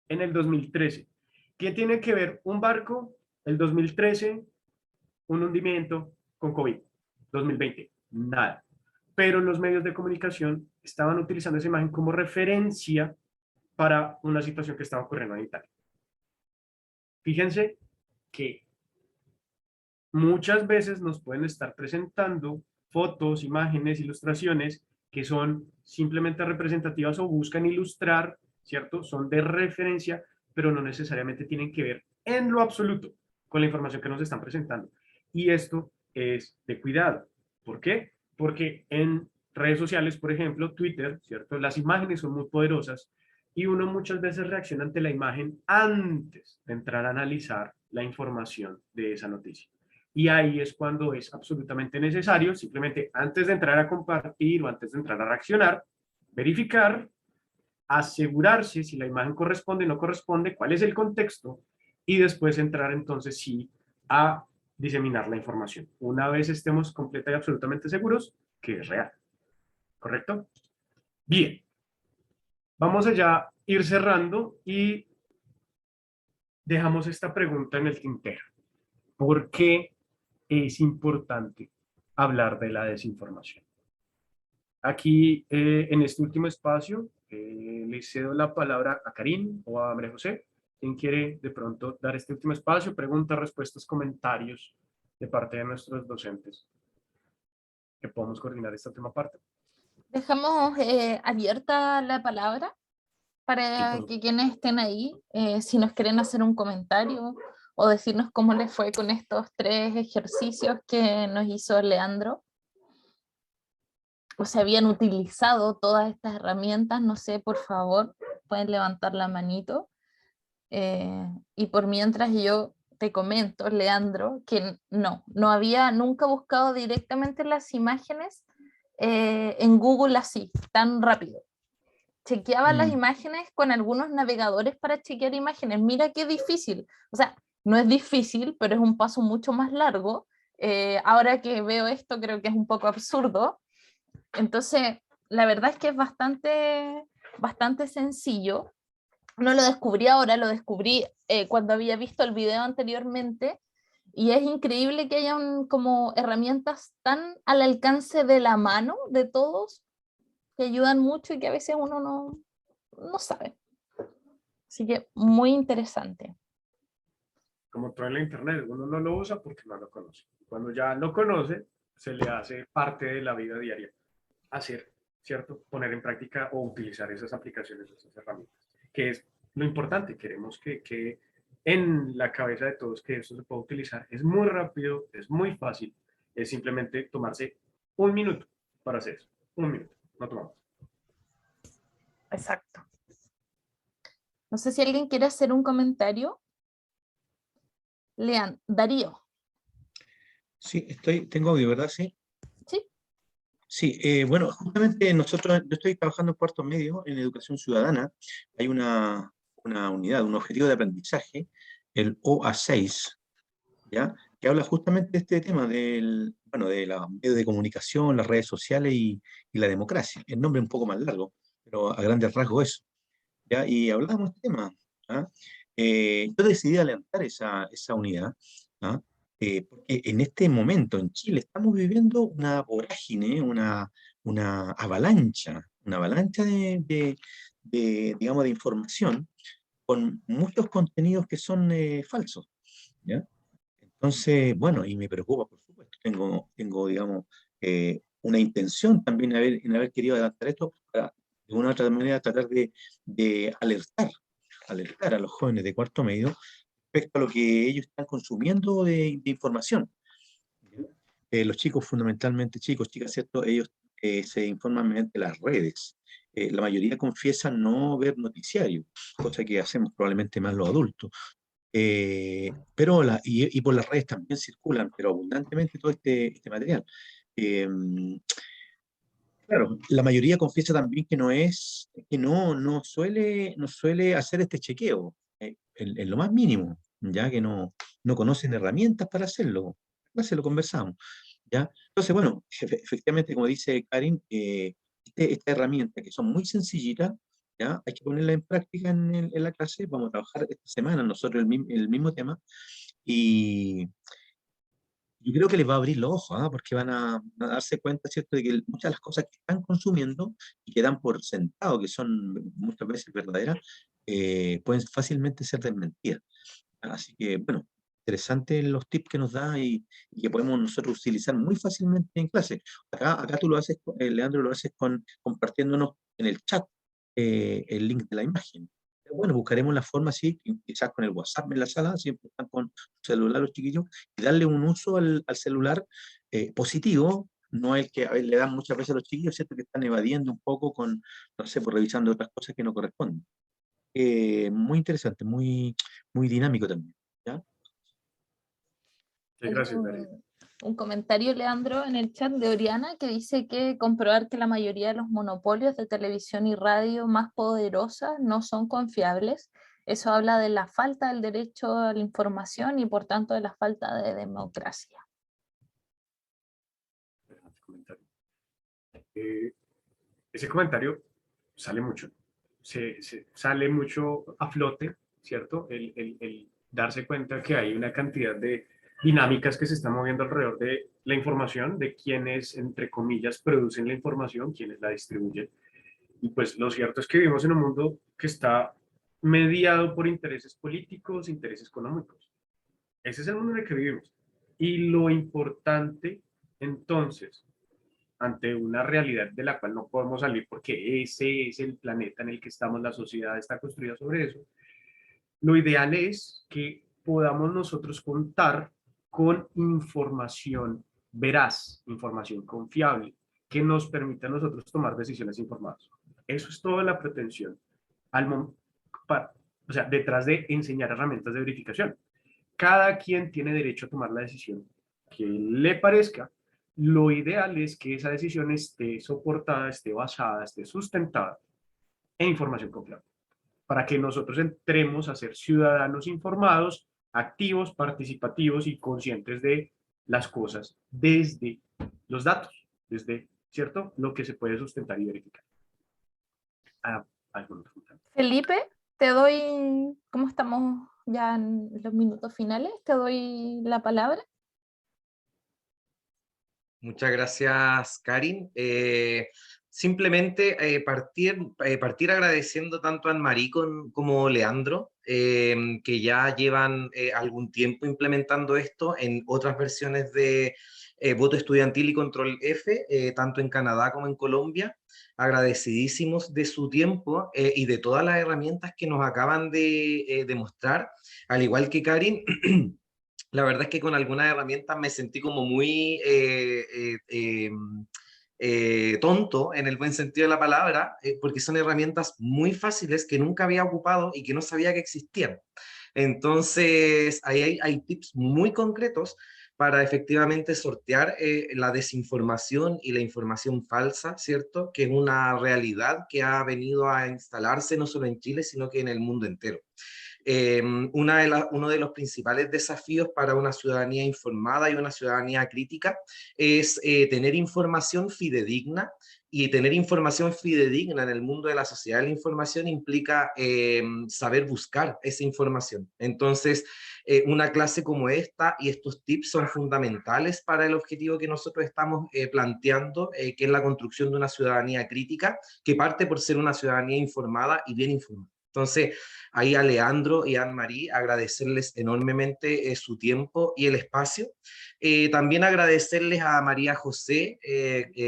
en el 2013. ¿Qué tiene que ver un barco, el 2013, un hundimiento con COVID? 2020, nada. Pero los medios de comunicación estaban utilizando esa imagen como referencia para una situación que estaba ocurriendo en Italia. Fíjense que muchas veces nos pueden estar presentando fotos, imágenes, ilustraciones que son simplemente representativas o buscan ilustrar, ¿cierto? Son de referencia, pero no necesariamente tienen que ver en lo absoluto con la información que nos están presentando. Y esto es de cuidado. ¿Por qué? Porque en redes sociales, por ejemplo, Twitter, ¿cierto? Las imágenes son muy poderosas y uno muchas veces reacciona ante la imagen antes de entrar a analizar la información de esa noticia. Y ahí es cuando es absolutamente necesario, simplemente antes de entrar a compartir o antes de entrar a reaccionar, verificar, asegurarse si la imagen corresponde o no corresponde, cuál es el contexto, y después entrar entonces sí a diseminar la información. Una vez estemos completa y absolutamente seguros que es real. ¿Correcto? Bien. Vamos allá a ir cerrando y dejamos esta pregunta en el tintero. ¿Por qué es importante hablar de la desinformación? Aquí, en este último espacio, le cedo la palabra a Karim o a María José. ¿Quién quiere de pronto dar este último espacio? Preguntas, respuestas, comentarios de parte de nuestros docentes. Que podamos coordinar esta última parte. Dejamos abierta la palabra para que quienes estén ahí, si nos quieren hacer un comentario o decirnos cómo les fue con estos 3 ejercicios que nos hizo Leandro, o se habían utilizado todas estas herramientas, no sé, por favor, pueden levantar la manito. Y por mientras yo te comento, Leandro, que no había nunca buscado directamente las imágenes en Google así, tan rápido. Chequeaba las imágenes con algunos navegadores para chequear imágenes. Mira qué difícil. O sea, no es difícil, pero es un paso mucho más largo. Ahora que veo esto, creo que es un poco absurdo. Entonces, la verdad es que es bastante sencillo. No lo descubrí ahora, lo descubrí cuando había visto el video anteriormente. Y es increíble que hayan como herramientas tan al alcance de la mano de todos, que ayudan mucho y que a veces uno no sabe. Así que muy interesante. Como todo en la internet, uno no lo usa porque no lo conoce. Cuando ya lo conoce, se le hace parte de la vida diaria hacer, ¿cierto? Poner en práctica o utilizar esas aplicaciones, esas herramientas, que es lo importante. Queremos que en la cabeza de todos que eso se pueda utilizar. Es muy rápido, es muy fácil, es simplemente tomarse un minuto para hacer eso. Un minuto, no tomamos. Exacto. No sé si alguien quiere hacer un comentario. Lean, Darío. Sí, tengo audio, ¿verdad? Sí. Sí. Sí, bueno, justamente yo estoy trabajando en cuarto medio en educación ciudadana. Hay una unidad, un objetivo de aprendizaje, el OA6, ¿ya? Que habla justamente de este tema de los medios de comunicación, las redes sociales y la democracia. El nombre es un poco más largo, pero a grandes rasgos eso, ¿ya? Y hablamos de este tema, ¿ya? Yo decidí adelantar esa unidad, ¿ya? porque en este momento en Chile estamos viviendo una vorágine, una avalancha digamos, de información con muchos contenidos que son falsos, ¿ya? Entonces, bueno, y me preocupa, por supuesto, digamos, una intención también en haber querido adelantar esto para, de una u otra manera, tratar de alertar a los jóvenes de cuarto medio respecto a lo que ellos están consumiendo de información. Los chicos, fundamentalmente chicos, chicas, ¿cierto? Ellos se informan mediante las redes. La mayoría confiesan no ver noticiario, cosa que hacemos probablemente más los adultos. Pero y por las redes también circulan, pero abundantemente todo este material. Eh, claro, la mayoría confiesa también que no suele hacer este chequeo, en lo más mínimo, ya que no conocen herramientas para hacerlo. Se lo conversamos, ¿ya? Entonces, bueno, efectivamente, como dice Karin, esta herramienta que son muy sencillitas, ¿ya? Hay que ponerla en práctica en la clase. Vamos a trabajar esta semana nosotros el mismo tema, y yo creo que les va a abrir los ojos, ¿ah? Porque van a darse cuenta, ¿cierto?, de que muchas de las cosas que están consumiendo y que dan por sentado que son muchas veces verdaderas, pueden fácilmente ser desmentidas. Así que, bueno, interesante los tips que nos da, y que podemos nosotros utilizar muy fácilmente en clase. Acá tú lo haces, Leandro, lo haces compartiéndonos en el chat el link de la imagen. Pero bueno, buscaremos la forma, sí, quizás con el WhatsApp en la sala, siempre están con su celular los chiquillos, y darle un uso al celular positivo, no el que a ver, le dan muchas veces a los chiquillos, ¿cierto?, que están evadiendo un poco con, no sé, por revisando otras cosas que no corresponden. Muy interesante, muy dinámico también, ¿ya? Sí, Hay gracias, Darío. un comentario, Leandro, en el chat de Oriana que dice que comprobar que la mayoría de los monopolios de televisión y radio más poderosas no son confiables. Eso habla de la falta del derecho a la información y por tanto de la falta de democracia. Comentario. Ese comentario sale mucho, sale mucho a flote, ¿cierto? El darse cuenta que hay una cantidad de dinámicas que se están moviendo alrededor de la información, de quienes, entre comillas, producen la información, quienes la distribuyen. Y pues lo cierto es que vivimos en un mundo que está mediado por intereses políticos, intereses económicos. Ese es el mundo en el que vivimos. Y lo importante, entonces, ante una realidad de la cual no podemos salir porque ese es el planeta en el que estamos, la sociedad está construida sobre eso, lo ideal es que podamos nosotros contar con información veraz, información confiable, que nos permita a nosotros tomar decisiones informadas. Eso es toda la pretensión, o sea, detrás de enseñar herramientas de verificación. Cada quien tiene derecho a tomar la decisión que le parezca. Lo ideal es que esa decisión esté soportada, esté basada, esté sustentada en información confiable, para que nosotros entremos a ser ciudadanos informados, activos, participativos y conscientes de las cosas desde los datos, desde, ¿cierto?, lo que se puede sustentar y verificar. Felipe, te doy, ¿cómo estamos ya en los minutos finales? Te doy la palabra. Muchas gracias, Karin. Simplemente partir agradeciendo tanto a Anne-Marie como Leandro, que ya llevan algún tiempo implementando esto en otras versiones de voto estudiantil y control F, tanto en Canadá como en Colombia. Agradecidísimos de su tiempo y de todas las herramientas que nos acaban de mostrar, al igual que Karin. La verdad es que con algunas herramientas me sentí como muy tonto, en el buen sentido de la palabra, porque son herramientas muy fáciles que nunca había ocupado y que no sabía que existían. Entonces, ahí hay tips muy concretos para efectivamente sortear la desinformación y la información falsa, ¿cierto? Que es una realidad que ha venido a instalarse no solo en Chile, sino que en el mundo entero. Uno de los principales desafíos para una ciudadanía informada y una ciudadanía crítica es tener información fidedigna, y tener información fidedigna en el mundo de la sociedad de la información implica saber buscar esa información. Entonces, una clase como esta y estos tips son fundamentales para el objetivo que nosotros estamos planteando, que es la construcción de una ciudadanía crítica, que parte por ser una ciudadanía informada y bien informada. Entonces, ahí a Leandro y a Anne-Marie agradecerles enormemente su tiempo y el espacio. También agradecerles a María José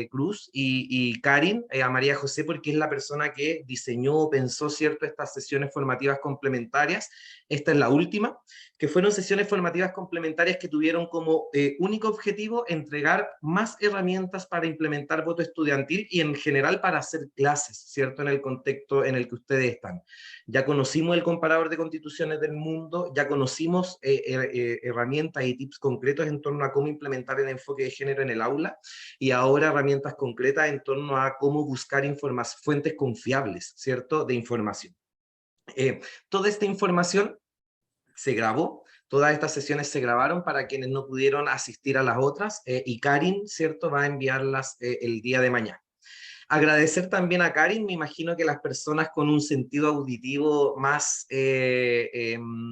Cruz y Karin, a María José porque es la persona que diseñó, pensó, ¿cierto?, estas sesiones formativas complementarias. Esta es la última, que fueron sesiones formativas complementarias que tuvieron como único objetivo entregar más herramientas para implementar voto estudiantil y en general para hacer clases, ¿cierto?, en el contexto en el que ustedes están. Ya conocimos el comparador de constituciones del mundo, ya conocimos herramientas y tips concretos en torno a cómo implementar el enfoque de género en el aula, y ahora herramientas concretas en torno a cómo buscar fuentes confiables, ¿cierto?, de información. Toda esta información se grabó, todas estas sesiones se grabaron para quienes no pudieron asistir a las otras, y Karin, ¿cierto?, va a enviarlas el día de mañana. Agradecer también a Karin, me imagino que las personas con un sentido auditivo más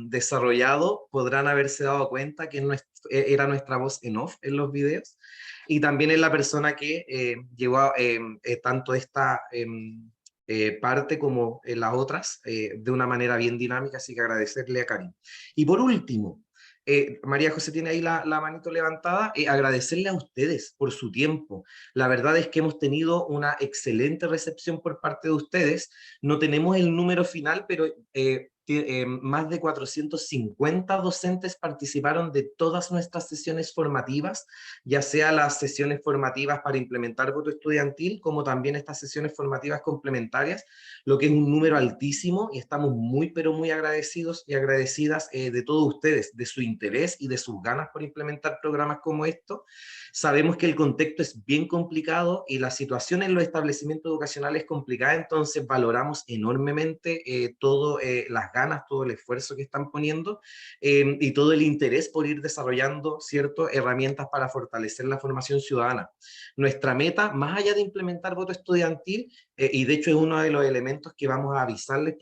desarrollado podrán haberse dado cuenta que era nuestra voz en off en los videos, y también es la persona que llevó tanto esta parte como las otras de una manera bien dinámica, así que agradecerle a Karin. Y por último, María José tiene ahí la manito levantada, agradecerle a ustedes por su tiempo. La verdad es que hemos tenido una excelente recepción por parte de ustedes. No tenemos el número final, pero más de 450 docentes participaron de todas nuestras sesiones formativas, ya sea las sesiones formativas para implementar voto estudiantil, como también estas sesiones formativas complementarias, lo que es un número altísimo, y estamos muy, pero muy agradecidos y agradecidas de todos ustedes, de su interés y de sus ganas por implementar programas como estos. Sabemos que el contexto es bien complicado y la situación en los establecimientos educacionales es complicada, entonces valoramos enormemente todas las ganas, todo el esfuerzo que están poniendo y todo el interés por ir desarrollando, ¿cierto?, herramientas para fortalecer la formación ciudadana. Nuestra meta, más allá de implementar voto estudiantil, y de hecho es uno de los elementos que vamos a avisarles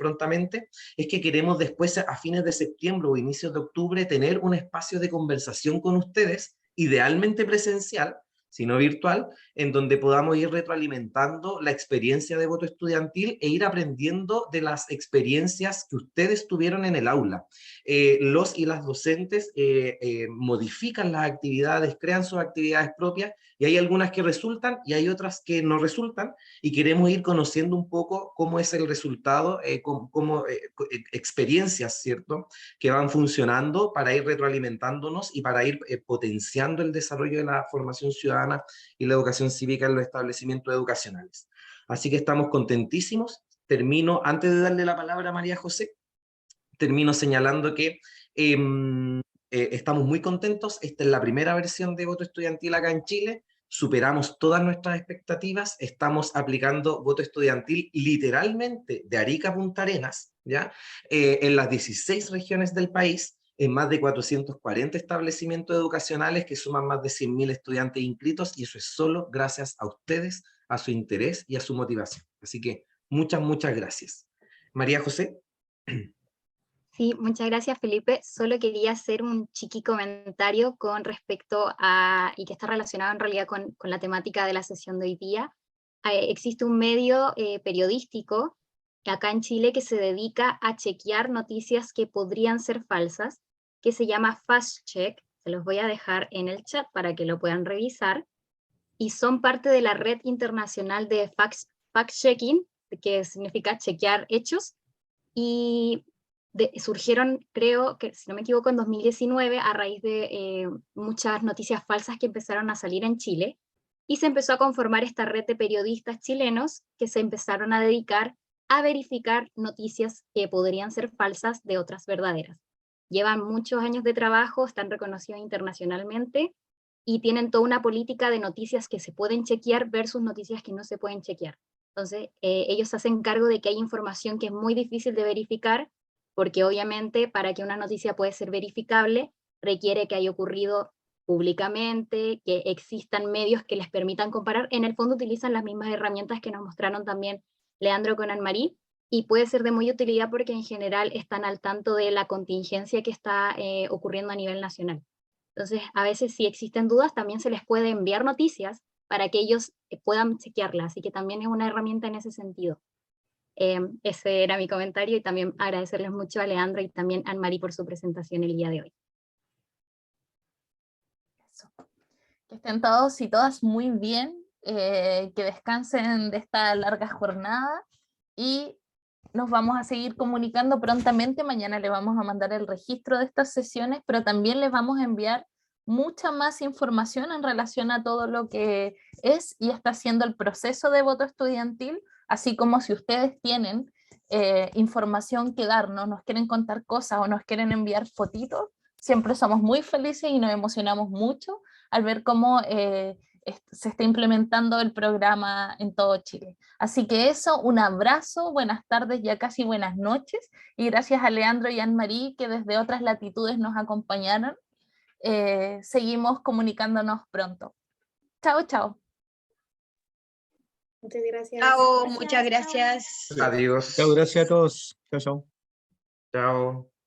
prontamente, es que queremos después, a fines de septiembre o inicios de octubre, tener un espacio de conversación con ustedes, idealmente presencial, sino virtual, en donde podamos ir retroalimentando la experiencia de voto estudiantil e ir aprendiendo de las experiencias que ustedes tuvieron en el aula. Los y las docentes modifican las actividades, crean sus actividades propias, y hay algunas que resultan y hay otras que no resultan, y queremos ir conociendo un poco cómo es el resultado, experiencias, ¿cierto?, que van funcionando para ir retroalimentándonos y para ir potenciando el desarrollo de la formación ciudadana y la educación cívica en los establecimientos educacionales. Así que estamos contentísimos. Termino, antes de darle la palabra a María José, termino señalando que estamos muy contentos. Esta es la primera versión de voto estudiantil acá en Chile. Superamos todas nuestras expectativas, estamos aplicando voto estudiantil literalmente de Arica a Punta Arenas, ¿ya? En las 16 regiones del país, en más de 440 establecimientos educacionales que suman más de 100.000 estudiantes inscritos, y eso es solo gracias a ustedes, a su interés y a su motivación. Así que muchas, muchas gracias. María José. Sí, muchas gracias, Felipe. Solo quería hacer un chiqui comentario con respecto a, y que está relacionado en realidad con la temática de la sesión de hoy día. Existe un medio periodístico acá en Chile que se dedica a chequear noticias que podrían ser falsas, que se llama Fast Check. Se los voy a dejar en el chat para que lo puedan revisar. Y son parte de la red internacional de fact-checking, que significa chequear hechos, y surgieron, creo que si no me equivoco, en 2019 a raíz de muchas noticias falsas que empezaron a salir en Chile, y se empezó a conformar esta red de periodistas chilenos que se empezaron a dedicar a verificar noticias que podrían ser falsas de otras verdaderas. Llevan muchos años de trabajo, están reconocidos internacionalmente y tienen toda una política de noticias que se pueden chequear versus noticias que no se pueden chequear. Entonces, ellos se hacen cargo de que hay información que es muy difícil de verificar, porque obviamente para que una noticia pueda ser verificable, requiere que haya ocurrido públicamente, que existan medios que les permitan comparar. En el fondo utilizan las mismas herramientas que nos mostraron también Leandro con Anne-Marie, y puede ser de muy utilidad porque en general están al tanto de la contingencia que está ocurriendo a nivel nacional. Entonces, a veces si existen dudas, también se les puede enviar noticias para que ellos puedan chequearlas, así que también es una herramienta en ese sentido. Ese era mi comentario, y también agradecerles mucho a Leandro y también a Anne-Marie por su presentación el día de hoy. Eso. Que estén todos y todas muy bien, que descansen de esta larga jornada, y nos vamos a seguir comunicando prontamente. Mañana le vamos a mandar el registro de estas sesiones, pero también les vamos a enviar mucha más información en relación a todo lo que es y está siendo el proceso de voto estudiantil, así como si ustedes tienen información que darnos, nos quieren contar cosas o nos quieren enviar fotitos, siempre somos muy felices y nos emocionamos mucho al ver cómo se está implementando el programa en todo Chile. Así que eso, un abrazo, buenas tardes, ya casi buenas noches, y gracias a Leandro y Anne-Marie que desde otras latitudes nos acompañaron. Seguimos comunicándonos pronto. Chao, chao. Muchas gracias. Chao, muchas gracias. Adiós. Chao, gracias a todos. Chao, chao. Chao.